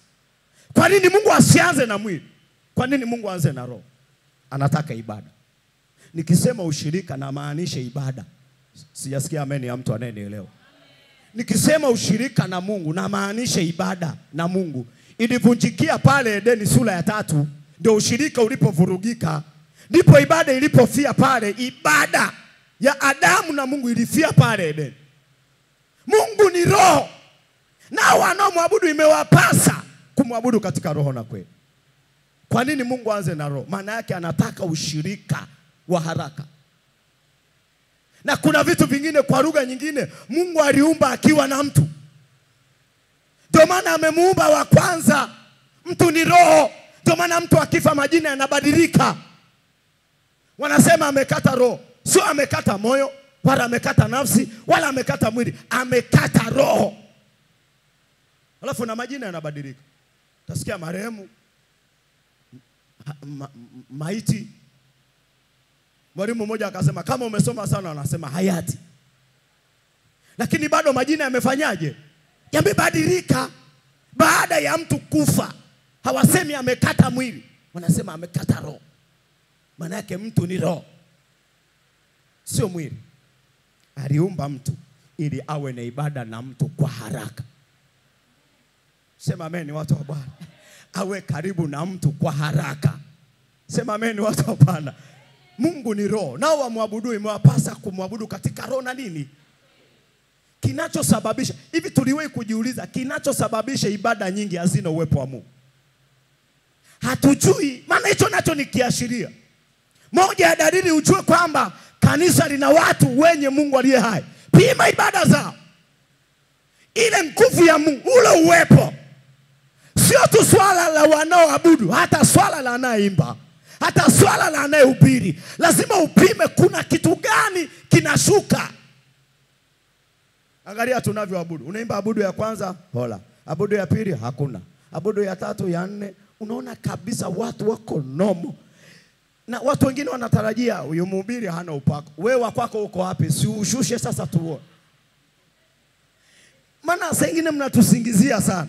Kwa nini Mungu asianze na mwili? Kwa nini Mungu aanze na roho? Anataka ibada. Nikisema ushirika na maanisha ibada. Sijasikia amen ya mtu anayenielewa. Nikisema ushirika na Mungu na maanisha ibada na Mungu. Ilivunjikia pale Edeni sura ya 3, ndio ushirika ulipovurugika. Ndipo ibada ilipofia pale. Ibada ya Adamu na Mungu ilifia pale Edeni. Mungu ni roho. Na wanaomwabudu imewapasa kumwabudu katika roho na kweli. Kwa nini Mungu aanze na roho? Maana yake anataka ushirika wa haraka. Na kuna vitu vingine kwa lugha nyingine Mungu aliumba akiwa na mtu. Ndio maana amemuumba wa kwanza. Mtu ni roho. Ndio maana mtu akifa majina yanabadilika. Wanasema amekata roho. Sio amekata moyo, wala amekata nafsi, wala amekata mwili. Amekata roho. Alafu na majina yanabadilika. Utasikia marehemu, maiti. Mwalimu mmoja akasema kama umesoma sana wanasema hayati. Lakini bado majina yamefanyaje? Yamebadilika. Baada ya mtu kufa, hawasemi amekata mwili, wanasema amekata roho. Maana yake mtu ni roho, sio mwili. Aliumba mtu ili awe na ibada na mtu kwa haraka. Sema amen watu wa Bwana. awe karibu na mtu kwa haraka. Sema amen watu wa Bwana. Mungu ni roho. Nao wamwabudu imewapasa kumwabudu katika roho na nini? Kinachosababisha, hivi tuliwahi kujiuliza kinachosababisha ibada nyingi hazina uwepo wa Mungu? Hatujui, maana hicho nacho ni kiashiria. Moja ya dalili ujue kwamba kanisa lina watu wenye Mungu aliye hai. Pima ibada zao. Ile nguvu ya Mungu, ule uwepo. Sio tu swala la wanaoabudu, hata swala la anayeimba, hata swala la anayehubiri. Lazima upime kuna kitu gani kinashuka. Angalia tunavyoabudu. Unaimba abudu ya kwanza, hola. Abudu ya pili, hakuna. Abudu ya tatu, ya nne, unaona kabisa watu wako nomo. Na watu wengine wanatarajia huyu mhubiri hana upako. Wewe wa kwako uko wapi? Si ushushe sasa tuone. Maana saa nyingine mnatusingizia sana.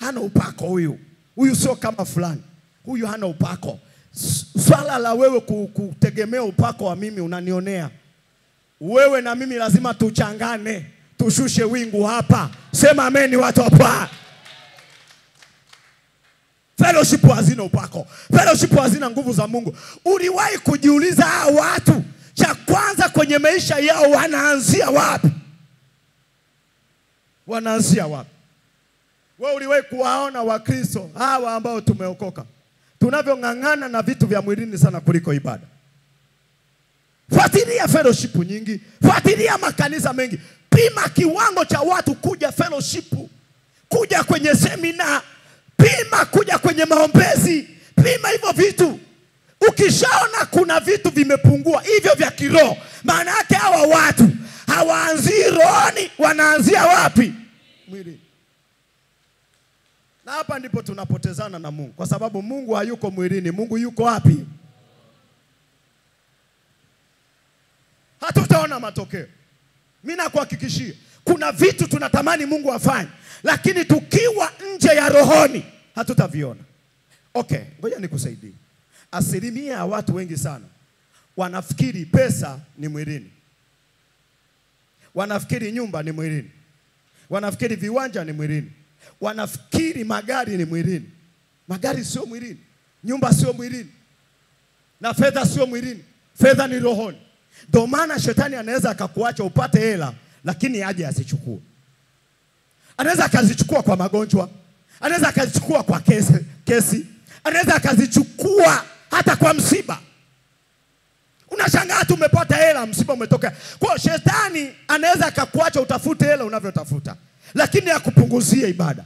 Hana upako huyu. Huyu sio kama fulani. Huyu hana upako. Swala la wewe kutegemea upako wa mimi unanionea. Wewe na mimi lazima tuchangane. Tushushe wingu hapa. Sema amen watu wa Bwana. Fellowship hazina upako. Fellowship hazina nguvu za Mungu. Uliwahi kujiuliza hao watu cha kwanza kwenye maisha yao wanaanzia wapi? Wanaanzia wapi? Wewe uliwahi kuwaona Wakristo hawa ambao tumeokoka tunavyong'ang'ana na vitu vya mwilini sana kuliko ibada? Fuatilia fellowship nyingi, fuatilia makanisa mengi. Pima kiwango cha watu kuja fellowship, kuja kwenye semina, pima kuja kwenye maombezi, pima hivyo vitu. Ukishaona kuna vitu vimepungua hivyo vya kiroho, maana yake hawa watu hawaanzii rohoni, wanaanzia wapi? Mwili. Na hapa ndipo tunapotezana na Mungu, kwa sababu Mungu hayuko mwilini. Mungu yuko wapi? Hatutaona matokeo. Mimi nakuhakikishia kuna vitu tunatamani Mungu afanye, lakini tukiwa nje ya rohoni hatutaviona. Okay, ngoja nikusaidie. Asilimia ya watu wengi sana wanafikiri pesa ni mwilini. Wanafikiri nyumba ni mwilini. Wanafikiri viwanja ni mwilini. Wanafikiri magari ni mwilini. Magari sio mwilini. Nyumba sio mwilini. Na fedha sio mwilini. Fedha ni rohoni. Ndio maana shetani anaweza akakuacha upate hela lakini aje asichukue. Anaweza akazichukua kwa magonjwa. Anaweza akazichukua kwa kesi. Anaweza akazichukua hata kwa msiba. Unashangaa tu umepata hela, msiba umetoka. Kwa shetani anaweza akakuacha utafute hela unavyotafuta, lakini akupunguzie ibada.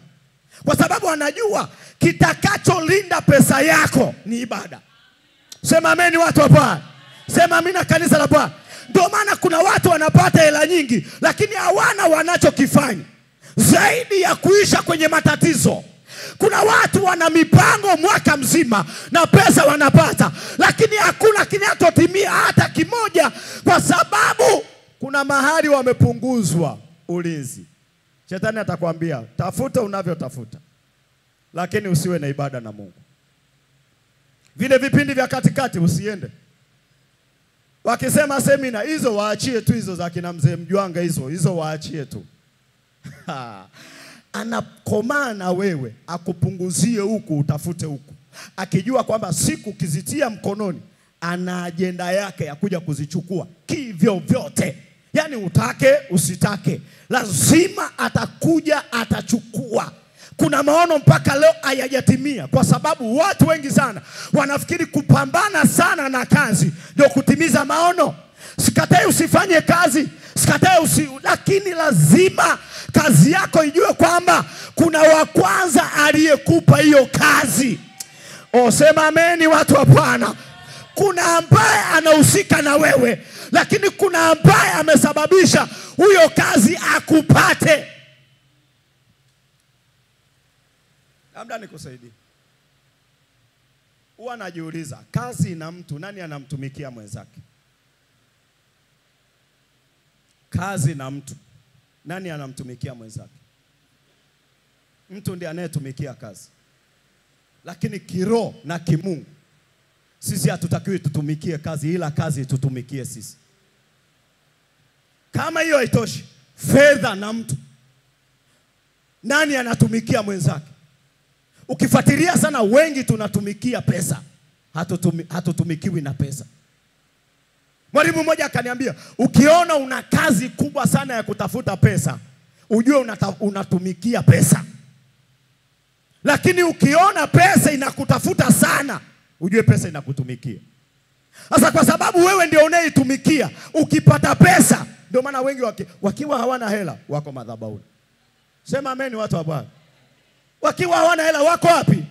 Kwa sababu anajua kitakacholinda pesa yako ni ibada. Sema amen watu wa Bwana. Sema amina kanisa la Bwana. Ndio maana kuna watu wanapata hela nyingi lakini hawana wanachokifanya zaidi ya kuisha kwenye matatizo. Kuna watu wana mipango mwaka mzima na pesa wanapata, lakini hakuna kinachotimia hata kimoja, kwa sababu kuna mahali wamepunguzwa ulinzi. Shetani atakwambia tafuta unavyotafuta, lakini usiwe na ibada na Mungu. Vile vipindi vya katikati usiende. Wakisema semina hizo waachie tu, hizo za kina mzee Mjwanga hizo waachie tu. Anakomaa na wewe akupunguzie huku utafute huku, akijua kwamba siku kizitia mkononi ana ajenda yake ya kuja kuzichukua kivyo vyote. Yani utake usitake lazima atakuja atachukua. Kuna maono mpaka leo hayajatimia kwa sababu watu wengi sana wanafikiri kupambana sana na kazi ndio kutimiza maono. Sikatai usifanye kazi, sikatai lakini lazima kazi yako ijue kwamba kuna wa kwanza aliyekupa hiyo kazi. Sema ameni watu wa Bwana. Kuna ambaye anahusika na wewe, lakini kuna ambaye amesababisha huyo kazi akupate. Labda nikusaidie. Huwa najiuliza, kazi na mtu, nani anamtumikia mwenzake? Kazi na mtu, nani anamtumikia mwenzake? Mtu ndiye anayetumikia kazi. Lakini kiroho na kimungu sisi hatutakiwi tutumikie kazi, ila kazi tutumikie sisi. Kama hiyo haitoshi, fedha na mtu, nani anatumikia mwenzake? Ukifuatilia sana, wengi tunatumikia pesa, hatutumikiwi na pesa. Mwalimu mmoja akaniambia, ukiona una kazi kubwa sana ya kutafuta pesa, ujue unatumikia pesa. Lakini ukiona pesa inakutafuta sana, ujue pesa inakutumikia. Sasa kwa sababu wewe ndio unayeitumikia, ukipata pesa, ndio maana wengi wakiwa hawana hela wako madhabahuni. Sema amen watu wa Bwana. Wakiwa hawana hela wako wapi?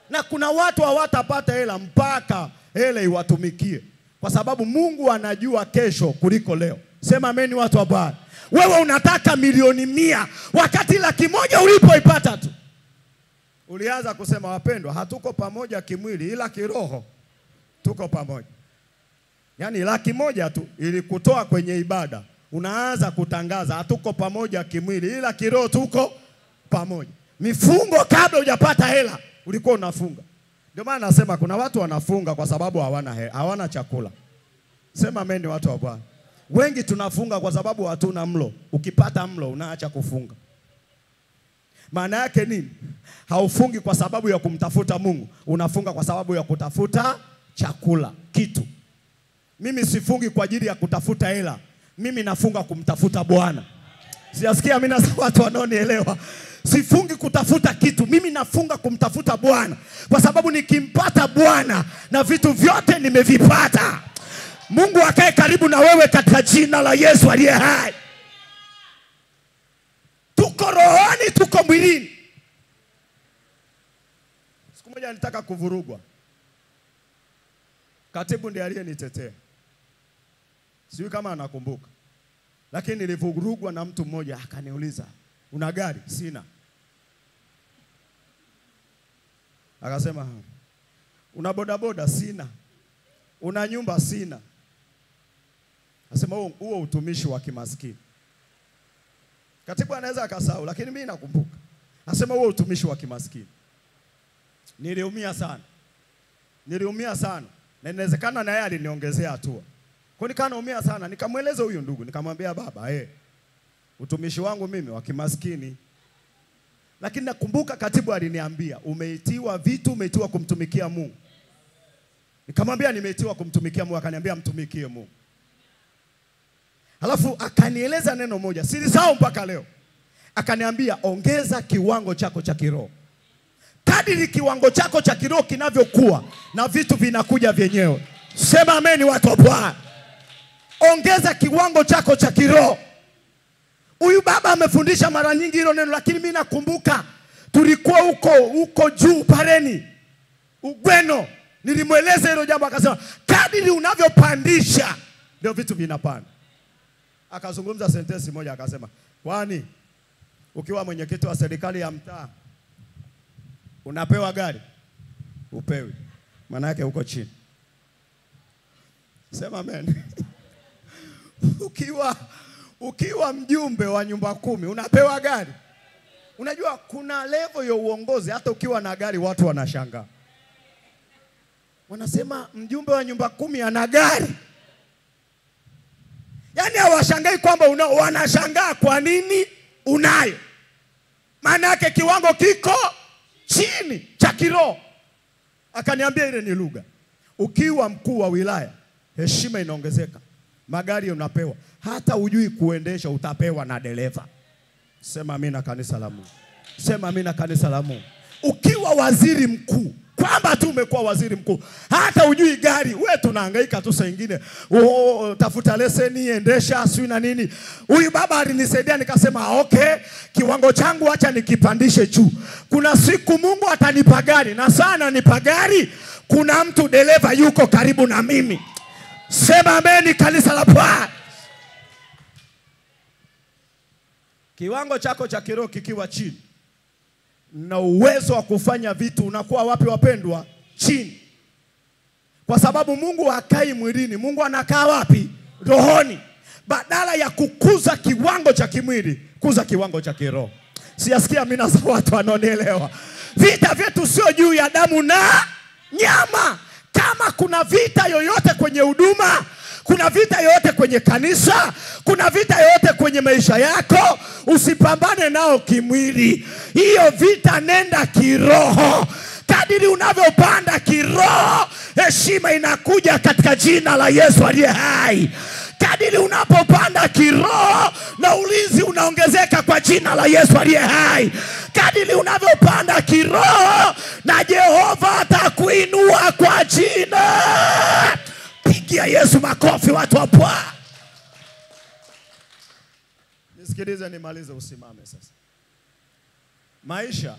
Na kuna watu hawatapata hela mpaka hela iwatumikie, kwa sababu Mungu anajua kesho kuliko leo. Sema amen watu wa Bwana. Wewe unataka milioni 100 wakati 100,000 ulipoipata tu ulianza kusema, wapendwa, hatuko pamoja kimwili ila kiroho tuko pamoja. Yaani 100,000 tu ilikutoa kwenye ibada, unaanza kutangaza hatuko pamoja kimwili ila kiroho tuko pamoja. Mifungo kabla hujapata hela ulikuwa unafunga. Ndio maana nasema kuna watu wanafunga kwa sababu hawana chakula. Sema amen watu wa Bwana. Wengi tunafunga kwa sababu hatuna mlo. Ukipata mlo unaacha kufunga. Maana yake nini? Haufungi kwa sababu ya kumtafuta Mungu, unafunga kwa sababu ya kutafuta chakula, kitu. Mimi sifungi kwa ajili ya kutafuta hela. Mimi nafunga kumtafuta Bwana. Siasikia mimi na watu wanaonielewa. Sifungi kutafuta kitu, mimi nafunga kumtafuta Bwana, kwa sababu nikimpata Bwana na vitu vyote nimevipata. Mungu akae karibu na wewe katika jina la Yesu aliye hai. Tuko rohoni, tuko mwilini. Siku moja nitaka kuvurugwa. Katibu ndiye aliyenitetea. Sijui kama anakumbuka. Lakini nilivurugwa na mtu mmoja akaniuliza, una gari? Sina. Akasema, una bodaboda? Sina. Una nyumba? Sina. Akasema, huo utumishi wa kimaskini. Katibu anaweza akasahau, lakini mimi nakumbuka. Akasema, huo utumishi wa kimaskini. Niliumia sana. Na inawezekana na yeye aliniongezea hatua. Kwa nini naumia sana? Nikamweleza huyu ndugu, nikamwambia, baba, utumishi wangu mimi wa kimaskini. Lakini nakumbuka katibu aliniambia, umeitiwa vitu, umeitiwa kumtumikia Mungu. Nikamwambia nimeitiwa kumtumikia Mungu. Akaniambia mtumikie Mungu. Halafu akanieleza neno moja, silisahau mpaka leo. Akaniambia, ongeza kiwango chako cha kiroho. Kadiri kiwango chako cha kiroho kinavyokuwa, na vitu vinakuja vyenyewe. Sema amen watu wa Bwana. Ongeza kiwango chako cha kiroho. Huyu baba amefundisha mara nyingi hilo neno, lakini mimi nakumbuka tulikuwa huko juu Pareni, Ugweno. Nilimweleza hilo jambo, akasema kadiri unavyopandisha ndio vitu vinapanda. Akazungumza sentensi moja, akasema, kwani ukiwa mwenyekiti wa serikali ya mtaa unapewa gari? Upewi. Maana yake uko chini. Sema amen. Ukiwa mjumbe wa nyumba 10 unapewa gari? Unajua kuna level ya uongozi, hata ukiwa na gari watu wanashangaa. Wanasema mjumbe wa nyumba 10 ana gari. Yaani hawashangai kwamba unao, wanashangaa kwa nini unayo. Maana yake kiwango kiko chini cha kiroho. Akaniambia ile ni lugha. Ukiwa mkuu wa wilaya, heshima inaongezeka. Magari unapewa. Hata ujui kuendesha utapewa na dereva. Sema amina kanisa la Mungu. Sema amina kanisa la Mungu. Ukiwa waziri mkuu, kwamba tu umekuwa waziri mkuu, hata ujui gari, wewe tunahangaika tu saa nyingine, tafuta leseni, endesha, sio na nini. Huyu baba alinisaidia, nikasema okay, kiwango changu acha nikipandishe juu. Kuna siku Mungu atanipa gari, na sana nipa gari, kuna mtu dereva yuko karibu na mimi. Sema amen kanisa la Bwana. Kiwango chako cha kiroho kikiwa chini, na uwezo wa kufanya vitu unakuwa wapi wapendwa? Chini. Kwa sababu Mungu hakai mwilini, Mungu anakaa wapi? Rohoni. Badala ya kukuza kiwango cha kimwili, kuza kiwango cha kiroho. Siasikia mimi na watu wanaonielewa. Vita vyetu sio juu ya damu na nyama. Kama kuna vita yoyote kwenye huduma, Kuna vita yote kwenye kanisa, kuna vita yote kwenye maisha yako, usipambane nao kimwili. Hiyo vita nenda kiroho. Kadiri unavyopanda kiroho, heshima inakuja katika jina la Yesu aliye hai. Kadiri unapopanda kiroho, na ulinzi unaongezeka kwa jina la Yesu aliye hai. Kadiri unavyopanda kiroho, na Jehova atakuinua kwa jina. Pigia Yesu makofi watu wa Bwana. Nisikilize nimalize, usimame sasa. Maisha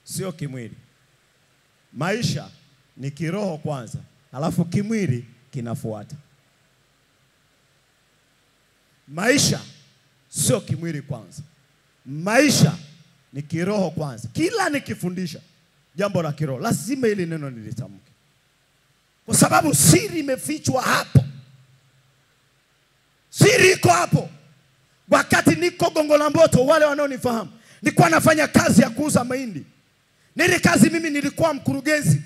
sio kimwili. Maisha ni kiroho kwanza, alafu kimwili kinafuata. Maisha sio kimwili kwanza. Maisha ni kiroho kwanza. Kila nikifundisha jambo la kiroho, lazima ili neno nilitamke. Kwa sababu siri imefichwa hapo. Siri iko hapo. Wakati niko Gongo la Mboto, wale wanaonifahamu, nilikuwa nafanya kazi ya kuuza mahindi. Nili kazi mimi nilikuwa mkurugenzi.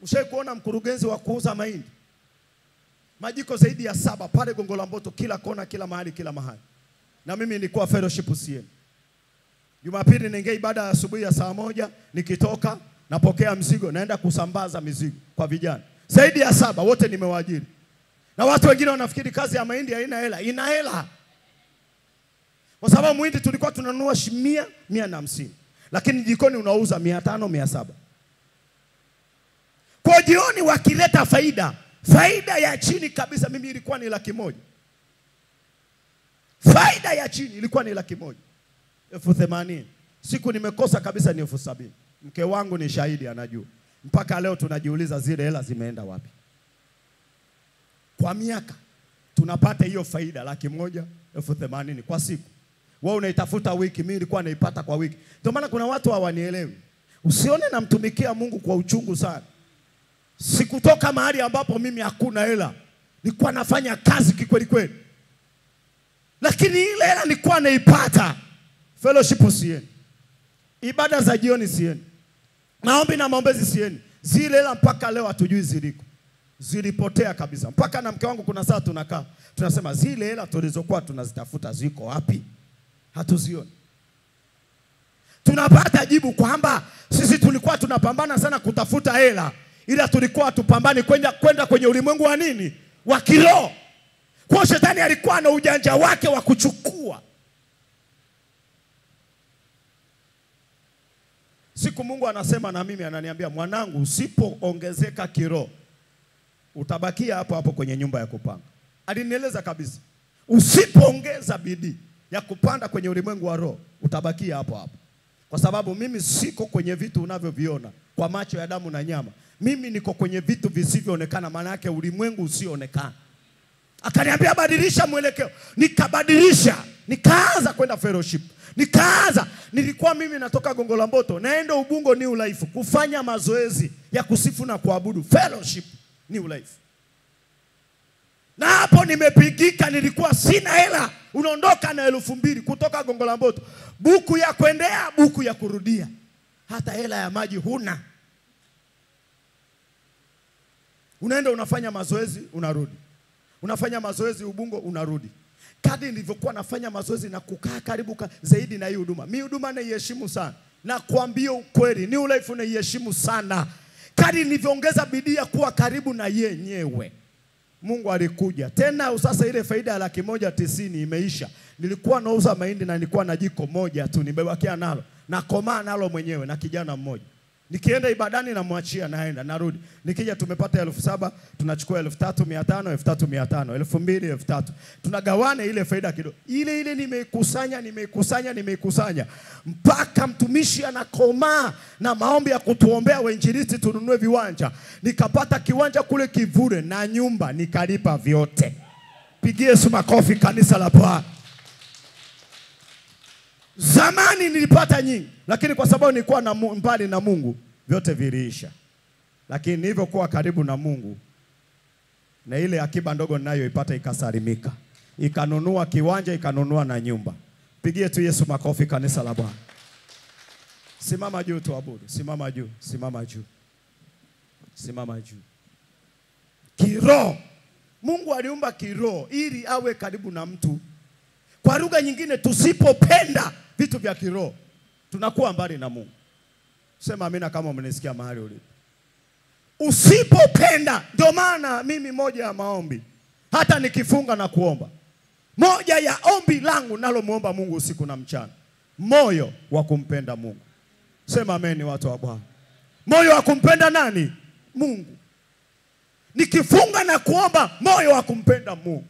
Ushawahi kuona mkurugenzi wa kuuza mahindi? Majiko zaidi ya 7 pale Gongo la Mboto, kila kona, kila mahali, kila mahali. Na mimi nilikuwa fellowship CN. Jumapili naingia ibada ya asubuhi ya saa 1, nikitoka napokea mzigo, naenda kusambaza mizigo kwa vijana. Zaidi ya 7 wote nimewaajiri. Na watu wengine wanafikiri kazi ya mahindi haina hela. Ina hela. Kwa sababu mahindi tulikuwa tunanunua 100, 150. Lakini jikoni unauza 500, 700. Kwa jioni wakileta faida, faida ya chini kabisa mimi ilikuwa ni 100,000. Faida ya chini ilikuwa ni 100,000. 80,000. Siku nimekosa kabisa ni 70,000. Mke wangu ni shahidi, anajua. Mpaka leo tunajiuliza zile hela zimeenda wapi. Kwa miaka tunapata hiyo faida 100,000, 80,000 kwa siku. Wewe unaitafuta wiki, mimi nilikuwa naipata kwa wiki. Ndio maana kuna watu hawanielewi. Usione namtumikia Mungu kwa uchungu sana. Sikutoka mahali ambapo mimi hakuna hela. Nilikuwa nafanya kazi kikweli kweli. Lakini ile hela nilikuwa naipata. Fellowship CN. Ibada za jioni CN. Maombi na maombezi CN. Zile hela mpaka leo hatujui ziliko. Zilipotea kabisa. Mpaka na mke wangu kuna saa tunakaa, tunasema zile hela tulizokuwa tunazitafuta ziko wapi? Hatuzioni. Tunapata jibu kwamba sisi tulikuwa tunapambana sana kutafuta hela, ila tulikuwa tupambani kwenda kwenye ulimwengu wa nini? Wa kiroho. Kwa shetani alikuwa na ujanja wake wa kuchukua. Siku Mungu anasema na mimi, ananiambia, mwanangu, usipoongezeka kiroho utabakia hapo hapo kwenye nyumba ya kupanga. Alinieleza kabisa, usipoongeza bidii ya kupanda kwenye ulimwengu wa roho utabakia hapo hapo. Kwa sababu mimi siko kwenye vitu unavyoviona kwa macho ya damu na nyama. Mimi niko kwenye vitu visivyoonekana, maana yake ulimwengu usioonekana. Akaniambia badilisha mwelekeo. Nikabadilisha, nikaanza kwenda fellowship. Nilikuwa mimi natoka Gongo la Mboto, naenda Ubungo New Life kufanya mazoezi ya kusifu na kuabudu. Fellowship New Life. Na hapo nimepigika, nilikuwa sina hela. Unaondoka na 2,000 kutoka Gongo la Mboto. Buku ya kuendea, buku ya kurudia. Hata hela ya maji huna. Unaenda unafanya mazoezi, unarudi. Unafanya mazoezi Ubungo, unarudi. Kadri nilivyokuwa nafanya mazoezi na kukaa karibu zaidi na hii huduma. Mimi huduma naiheshimu sana. Na kuambia ukweli, New Life naiheshimu sana. Kadri nilivyoongeza bidii ya kuwa karibu na yenyewe, Mungu alikuja. Tena sasa ile faida ya 190 imeisha. Nilikuwa nauza mahindi na nilikuwa na jiko moja tu, nimebakia nalo. Na komaa nalo mwenyewe na kijana mmoja. Nikienda ibadani na muachia, naenda, narudi. Nikija tumepata 7,000, tunachukua 3,500, 3,500, 2,000, 3,000. Tunagawana ile faida kidogo. Ile nimeikusanya. Mpaka mtumishi anakomaa na maombi ya kutuombea wainjilisti tununue viwanja. Nikapata kiwanja kule Kivule na nyumba, nikalipa vyote. Pigie Yesu makofi, kanisa la Bwana. Zamani nilipata nyingi, lakini kwa sababu nilikuwa mbali na Mungu, vyote viliisha. Lakini nilivyokuwa karibu na Mungu, na ile akiba ndogo ninayoipata ikasalimika. Ikanunua kiwanja, ikanunua na nyumba. Pigie tu Yesu makofi, kanisa la Bwana. Simama juu tuabudu. Simama juu. Simama juu. Simama juu. Kiroho Mungu aliumba kiroho ili awe karibu na mtu. Kwa lugha nyingine, tusipopenda vitu vya kiroho tunakuwa mbali na Mungu. Sema amina kama umenisikia mahali ulipo. Usipopenda, ndio maana mimi moja ya maombi, hata nikifunga na kuomba, moja ya ombi langu nalomuomba Mungu usiku na mchana, moyo wa kumpenda Mungu. Sema ameni watu wa Bwana. Moyo wa kumpenda nani? Mungu. Nikifunga na kuomba, moyo wa kumpenda Mungu.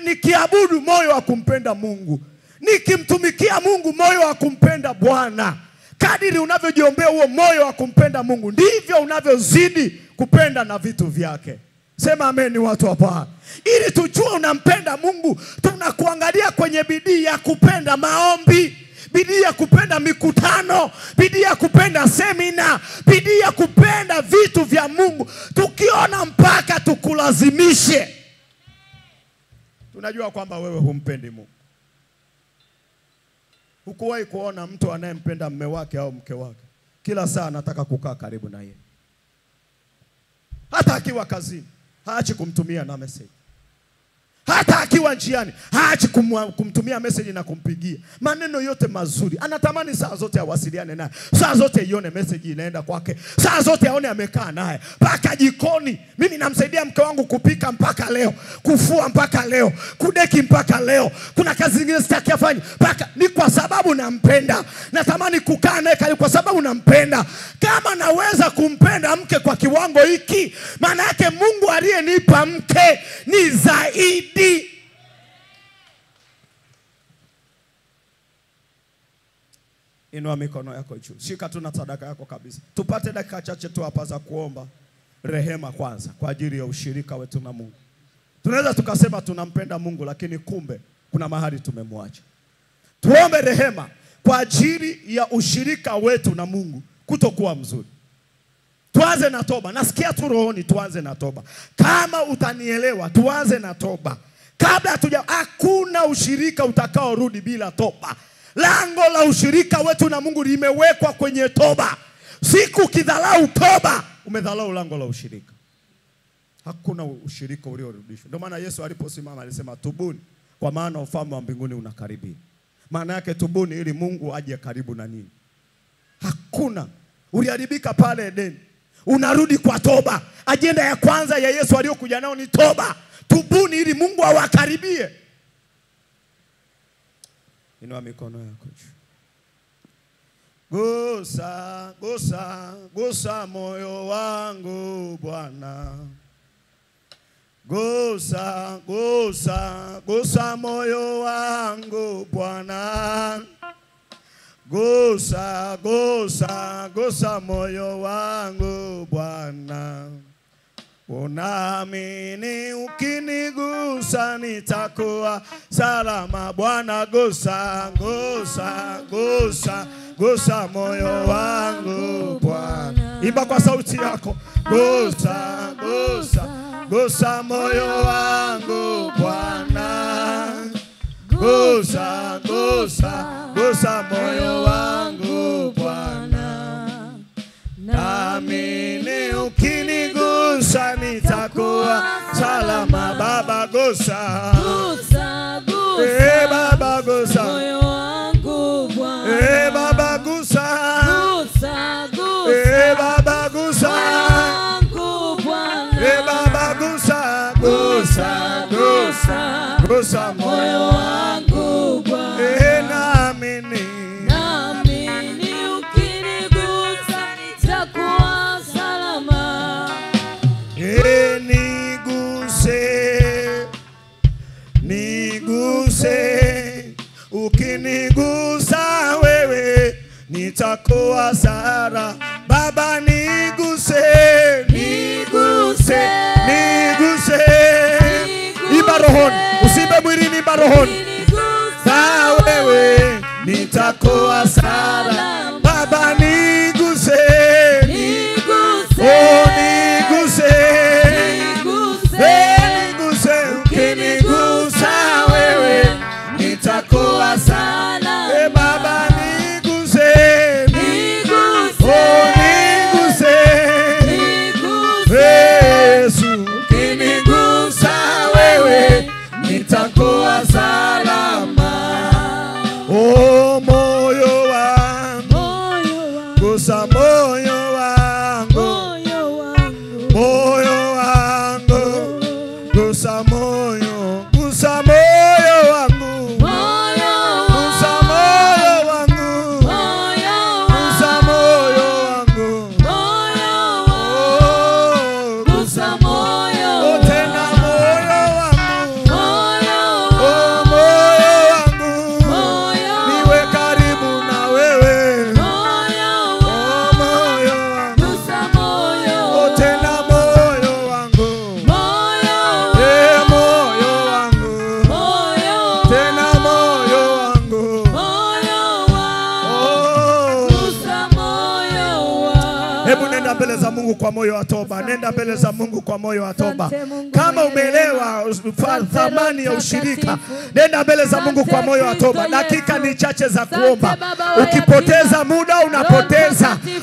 Nikiabudu, moyo wa kumpenda Mungu. Nikimtumikia Mungu, moyo wa kumpenda Bwana. Kadiri unavyojiombea huo moyo wa kumpenda Mungu, ndivyo unavyozidi kupenda na vitu vyake. Sema ameni watu wa Bwana. Ili tujue unampenda Mungu, tunakuangalia kwenye bidii ya kupenda maombi, bidii ya kupenda mikutano, bidii ya kupenda semina, bidii ya kupenda vitu vya Mungu. Tukiona mpaka tukulazimishe, tunajua kwamba wewe humpendi Mungu. Hukuwahi kuona mtu anayempenda mume wake au mke wake kila saa anataka kukaa karibu na yeye? Hata akiwa kazini haachi kumtumia na message. Hata akiwa njiani haachi kumtumia message na kumpigia. Maneno yote mazuri. Anatamani saa zote awasiliane naye. Saa zote ione message inaenda kwake. Saa zote aone amekaa naye. Paka jikoni. Mimi namsaidia mke wangu kupika mpaka leo. Kufua mpaka leo. Kudeki mpaka leo. Kuna kazi zingine sitaki afanye. Paka ni kwa sababu nampenda. Natamani kukaa naye kwa sababu nampenda. Kama naweza kumpenda mke kwa kiwango hiki, maana yake Mungu aliyenipa mke ni zaidi. Inua mikono yako juu. Shika tu na sadaka yako kabisa. Tupate dakika chache tu hapa za kuomba rehema kwanza kwa ajili ya ushirika wetu na Mungu. Tunaweza tukasema tunampenda Mungu, lakini kumbe kuna mahali tumemwacha. Tuombe rehema kwa ajili ya ushirika wetu na Mungu kutokuwa mzuri. Tuanze na toba. Nasikia tu rohoni tuanze na toba. Kama utanielewa, tuanze na toba. Kabla hakuna ushirika utakaorudi bila toba. Lango la ushirika wetu na Mungu limewekwa kwenye toba. Siku kidhalau toba, umedhalau lango la ushirika. Hakuna ushirika uliorudishwa. Ndio maana Yesu aliposimama alisema tubuni, kwa maana ufalme wa mbinguni unakaribia. Maana yake tubuni ili Mungu aje karibu na nini. Hakuna. Uliharibika pale Edeni, unarudi kwa toba. Ajenda ya kwanza ya Yesu aliyokuja nao ni toba. Tubuni ili Mungu awakaribie. Inua mikono yako juu. Gusa, gusa, gusa moyo wangu Bwana. Gusa, gusa, gusa moyo wangu Bwana. Gusa, gusa, gusa moyo wangu Bwana. Unaamini ukinigusa nitakuwa salama. Bwana gusa, gusa, gusa, gusa moyo wangu Bwana. Imba kwa sauti yako. Gusa, gusa, gusa moyo wangu Bwana. Gusa, gusa, gusa moyo wangu Bwana. Naamini ukinigusa nitakuwa salama. Baba gusa, gusa, gusa, Baba gusa moyo wangu Bwana. Baba gusa, Gusa, gusa, Baba gusa wangu Bwana. Baba gusa, gusa, gusa, gusa moyo wangu Bwana. Naamini, naamini ukinigusa nitakuwa salama. Niguse, niguse, ukinigusa wewe nitakuwa salama. Baba niguse, niguse, niguse. Imba rohoni, usimbe mwilini, imba rohoni. Sa wewe nitakuwa salama. Baba niguse, niguse, oh niguse, niguse, ukinigusa wewe nitakuwa salama. Baba niguse, niguse, oh niguse, Yesu ukinigusa Mungu kwa moyo wa toba. Nenda mbele za Mungu kwa moyo wa toba. Kama umeelewa thamani ya ushirika, nenda mbele za Mungu kwa moyo wa toba. Dakika ni chache za kuomba. Ukipoteza muda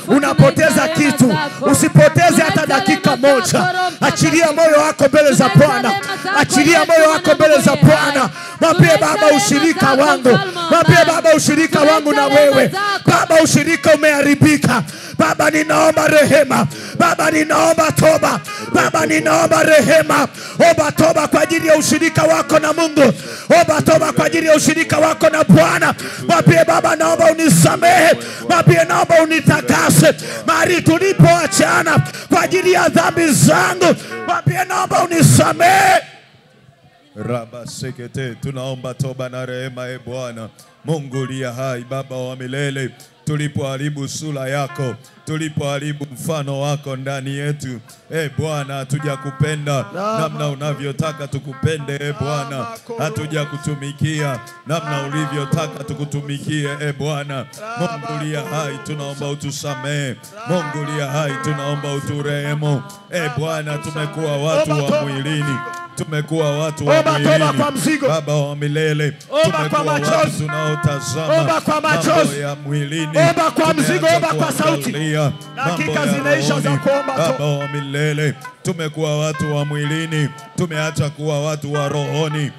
unapoteza kitu. Usipoteze hata dakika moja. Achilia moyo wako mbele za Bwana. Achilia moyo wako mbele za Bwana. Mwambie Baba, ushirika wangu. Mwambie Baba, ushirika wangu na wewe. Baba, ushirika umeharibika. Baba, ninaomba rehema. Baba, ninaomba toba. Baba, ninaomba rehema. Omba toba kwa ajili ya ushirika wako na Mungu. Omba toba kwa ajili ya ushirika wako na Bwana. Mwambie Baba, naomba unisamehe. Mwambie naomba unitakase mahali tulipoachana kwa ajili ya dhambi zangu. Mwambie naomba unisamehe. Raba sekete, tunaomba toba na rehema Bwana. Mungu liye hai, Baba wa milele, tulipoharibu sura yako, tulipoharibu mfano wako ndani yetu, Bwana, hatuja kupenda namna unavyotaka tukupende, Bwana. Hatuja kutumikia namna ulivyotaka tukutumikie, Bwana. Mungu liye hai, tunaomba utusamehe. Mungu liye hai, tunaomba uturehemu, Bwana. Tumekuwa watu wa mwilini, tumekuwa watu wa mwilini, Baba wa milele. Tumekuwa watu tunaotazama mambo ya mwilini, omba kwa mzigo, omba kwa sauti. Dakika zinaisha za kuomba. Baba wa milele, tumekuwa watu wa mwilini, tumeacha kuwa watu wa rohoni.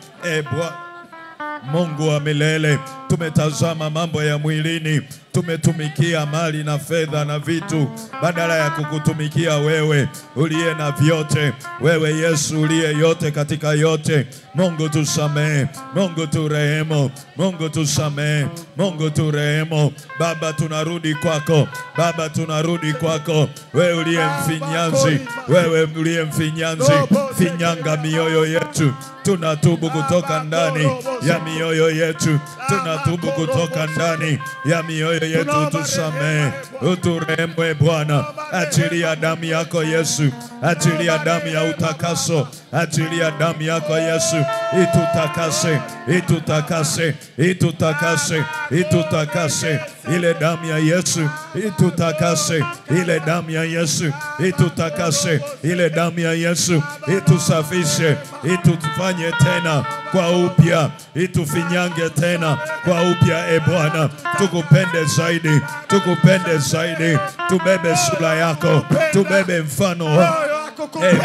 Mungu wa milele, tumetazama mambo ya mwilini, tumetumikia mali na fedha na vitu badala ya kukutumikia wewe uliye na vyote, wewe Yesu uliye yote katika yote. Mungu tusamehe, Mungu turehemu, Mungu tusamehe, Mungu turehemu. Baba, tunarudi kwako. Baba, tunarudi kwako. Wewe uliye mfinyanzi, wewe uliye mfinyanzi, finyanga mioyo yetu. Tunatubu kutoka ndani ya mioyo yetu. Tunatubu kutoka ndani ya mioyo yetu. Tusamehe, uturehemu Bwana. Achilia damu yako Yesu. Achilia damu ya utakaso. Achilia damu yako Yesu. Itutakase, itutakase, itutakase, itutakase. Ile damu ya Yesu itutakase. Ile damu ya Yesu itutakase. Ile damu ya Yesu itusafishe. Itufanye tena kwa upya. Itufinyange tena kwa upya, Bwana. Tukupende zaidi, tukupende zaidi. Tubebe sura yako, tubebe mfano wako,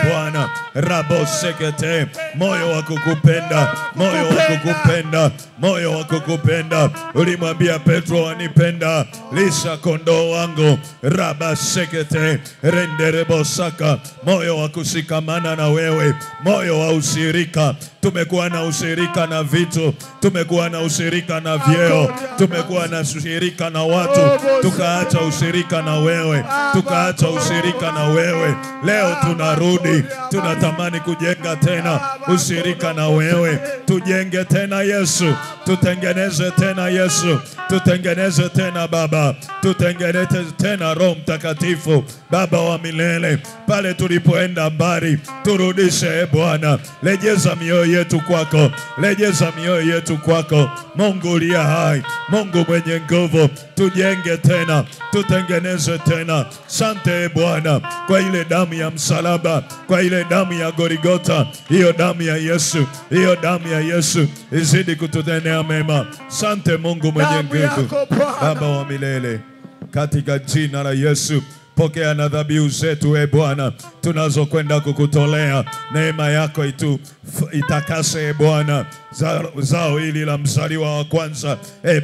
Bwana. Rabo sekete, moyo wa kukupenda, moyo wa kukupenda, moyo wa kukupenda. Ulimwambia Petro, wanipenda, lisha kondoo wangu. Raba sekete, renderebo saka, moyo wa kushikamana na wewe, moyo wa ushirika. Tumekuwa na ushirika na vitu, tumekuwa na ushirika na vyeo, tumekuwa na ushirika na watu, tukaacha ushirika na wewe, tukaacha ushirika na wewe. Leo tunarudi, tunatamani kujenga tena ushirika na wewe. Tujenge tena Yesu, tutengeneze tena Yesu, tutengeneze tena Baba, tutengeneze tena Roho Mtakatifu, Baba wa milele. Pale tulipoenda mbali, turudishe Bwana. Rejeza mioyo yetu kwako, rejeza mioyo yetu kwako. Mungu uliye hai, Mungu mwenye nguvu, tujenge tena, tutengeneze tena. Asante Bwana kwa ile damu ya msalaba, kwa ile damu ya Golgotha. Hiyo damu ya Yesu, hiyo damu ya Yesu izidi kututendea mema. Asante Mungu mwenye nguvu, Baba wa milele, katika jina la Yesu. Pokea na dhabihu zetu Bwana, tunazokwenda kukutolea. Neema yako itakase Bwana zao hili la mzaliwa wa kwanza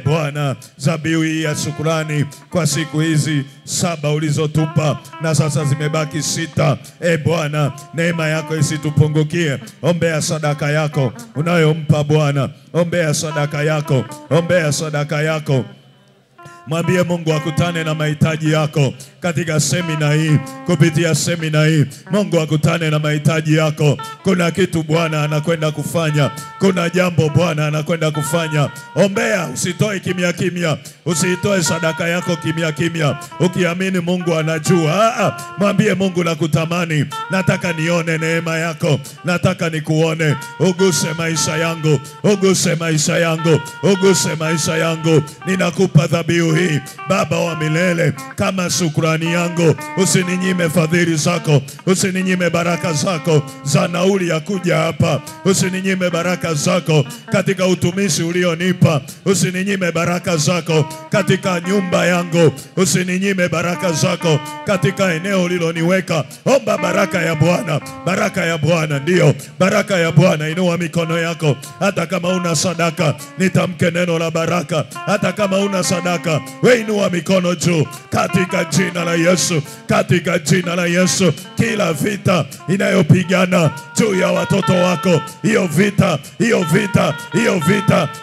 Bwana. Dhabihu hii ya shukrani kwa siku hizi 7 ulizotupa, na sasa zimebaki 6 Bwana. Neema yako isitupungukie. Ombea sadaka yako unayompa Bwana, ombea sadaka yako, ombea sadaka yako. Mwambie Mungu akutane na mahitaji yako katika semina hii, kupitia semina hii. Mungu akutane na mahitaji yako. Kuna kitu Bwana anakwenda kufanya. Kuna jambo Bwana anakwenda kufanya. Ombea, usitoe kimya kimya. Usitoe sadaka yako kimya kimya, ukiamini Mungu anajua. Mwambie Mungu, nakutamani, nataka nione neema yako, nataka nikuone. Uguse maisha yangu, uguse maisha yangu, uguse maisha yangu. Ninakupa dhabihu hii Baba wa milele kama shukrani ndani yangu. Usininyime fadhili zako, usininyime baraka zako za nauli ya kuja hapa, usininyime baraka zako katika utumishi ulionipa, usininyime baraka zako katika nyumba yangu, usininyime baraka zako katika eneo uliloniweka. Omba baraka ya Bwana, baraka ya Bwana, ndio baraka ya Bwana. Inua mikono yako, hata kama una sadaka, nitamke neno la baraka. Hata kama una sadaka, wewe inua mikono juu katika jina la Yesu, katika jina la Yesu. Kila vita inayopigana juu ya watoto wako, hiyo vita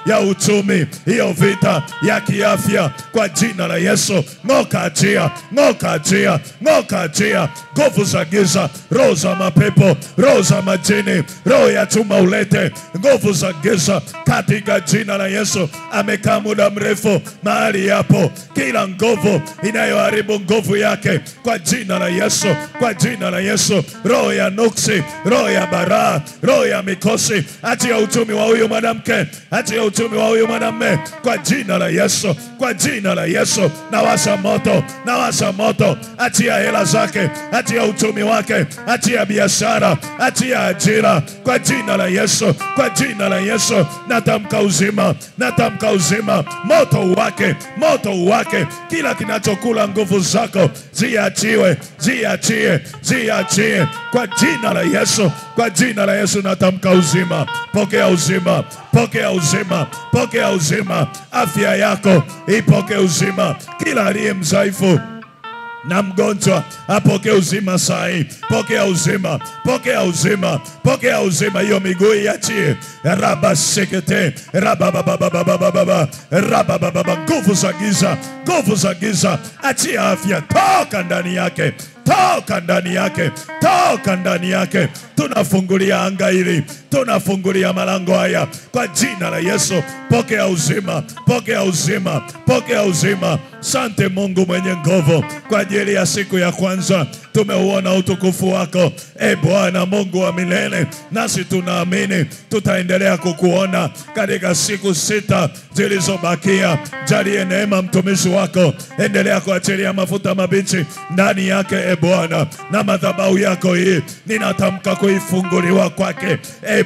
ya uchumi, hiyo vita ya kiafya, kwa jina la Yesu, ng'oka ajia, ng'oka ajia, ng'oka ajia. Nguvu za giza, roho za mapepo, roho za majini, roho ya chuma ulete, nguvu za giza katika jina la Yesu. Amekaa muda mrefu mahali hapo, kila nguvu inayoharibu nguvu yake, kwa jina la Yesu, kwa jina la Yesu. Roho ya nuksi, roho ya baraa, roho ya mikosi, achia uchumi wa huyu mwanamke, achia uchumi wa huyu mwanamume, kwa jina la Yesu, kwa jina la Yesu. Nawasha moto, nawasha moto, achia hela zake, achia uchumi wake, achia biashara, achia ajira, kwa jina la Yesu, kwa jina la Yesu. Natamka uzima, natamka uzima, moto wake, moto wake. Kila kinachokula nguvu zako ziachiwe, ziachie, ziachie, kwa jina la Yesu, kwa jina la Yesu. Natamka uzima, pokea uzima, pokea uzima, pokea uzima. Afya yako ipokee uzima. Kila aliye mzaifu na mgonjwa apokee uzima sahi. Pokea uzima, pokea uzima, pokea uzima. Hiyo miguu iachie. Raba sekete, raba baba baba baba baba, raba baba. Nguvu za giza, nguvu za giza, achia afya, toka ndani yake, toka ndani yake, toka ndani yake. Tunafungulia anga hili, tunafungulia malango haya kwa jina la Yesu. Pokea uzima, pokea uzima, pokea uzima. Sante Mungu mwenye nguvu, kwa ajili ya siku ya kwanza tumeuona utukufu wako, Bwana Mungu wa milele. Nasi tunaamini tutaendelea kukuona katika siku 6 zilizobakia. Jalie neema mtumishi wako, endelea kuachilia mafuta mabichi ndani yake, Bwana, na madhabahu yako hii ninatamka kuifunguliwa kwake,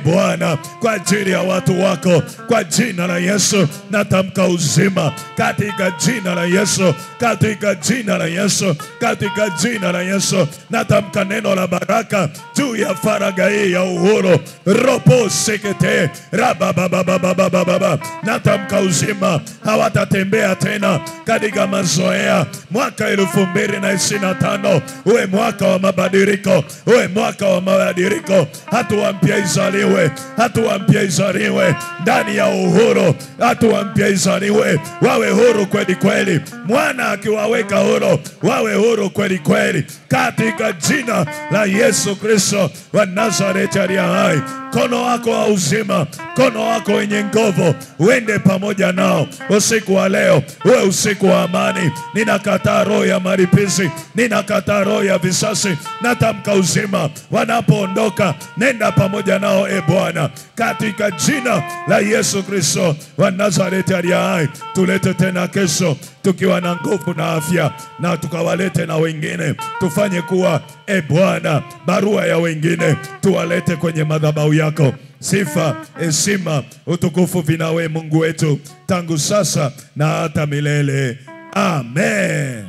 Bwana, kwa ajili ya watu wako, kwa jina la Yesu. Natamka uzima katika jina la Yesu, katika jina la Yesu, katika jina la Yesu. Natamka neno la baraka juu ya faraga hii ya uhuru. Ropo sekete, rabababababababa. Natamka uzima, hawatatembea tena katika mazoea. Mwaka 2025 uwe mwaka wa mabadiliko, uwe mwaka wa mabadiliko. Hatua mpya izaliwe, hatua mpya izaliwe ndani ya uhuru, hatua mpya izaliwe. Wawe huru kweli kweli, mwana akiwaweka huru, wawe huru kweli kweli, katika jina la Yesu Kristo wa Nazareti aliye hai. Mkono wako wa uzima, mkono wako wenye nguvu uende pamoja nao usiku wa leo, uwe usiku wa amani. Ninakataa roho ya maripizi, ninakataa roho ya visasi. Natamka uzima, wanapoondoka nenda pamoja nao, Bwana, katika jina la Yesu Kristo wa Nazareti aliye hai. Tulete tena kesho tukiwa na nguvu na afya, na tukawalete na wengine. Tufanye kuwa, Bwana, barua ya wengine, tuwalete kwenye madhabahu yako. Sifa, heshima, utukufu vinawe Mungu wetu, tangu sasa na hata milele. Amen.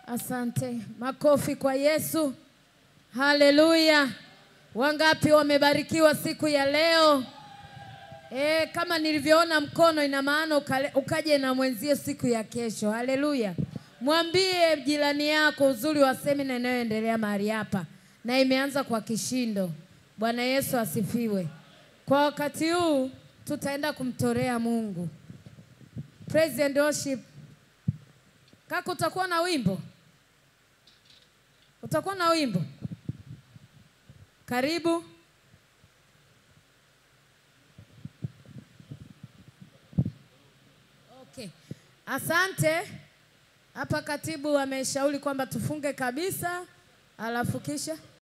Asante. Makofi kwa Yesu. Haleluya. Wangapi wamebarikiwa siku ya leo? Kama nilivyoona mkono, ina maana ukaje na mwenzie siku ya kesho. Haleluya. Mwambie jirani yako uzuri wa semina inayoendelea mahali hapa, na imeanza kwa kishindo. Bwana Yesu asifiwe. Kwa wakati huu tutaenda kumtolea Mungu praise and worship. Kaka, utakuwa na wimbo? Utakuwa na wimbo? Karibu. Okay. Asante. Hapa katibu ameshauri kwamba tufunge kabisa, alafu kisha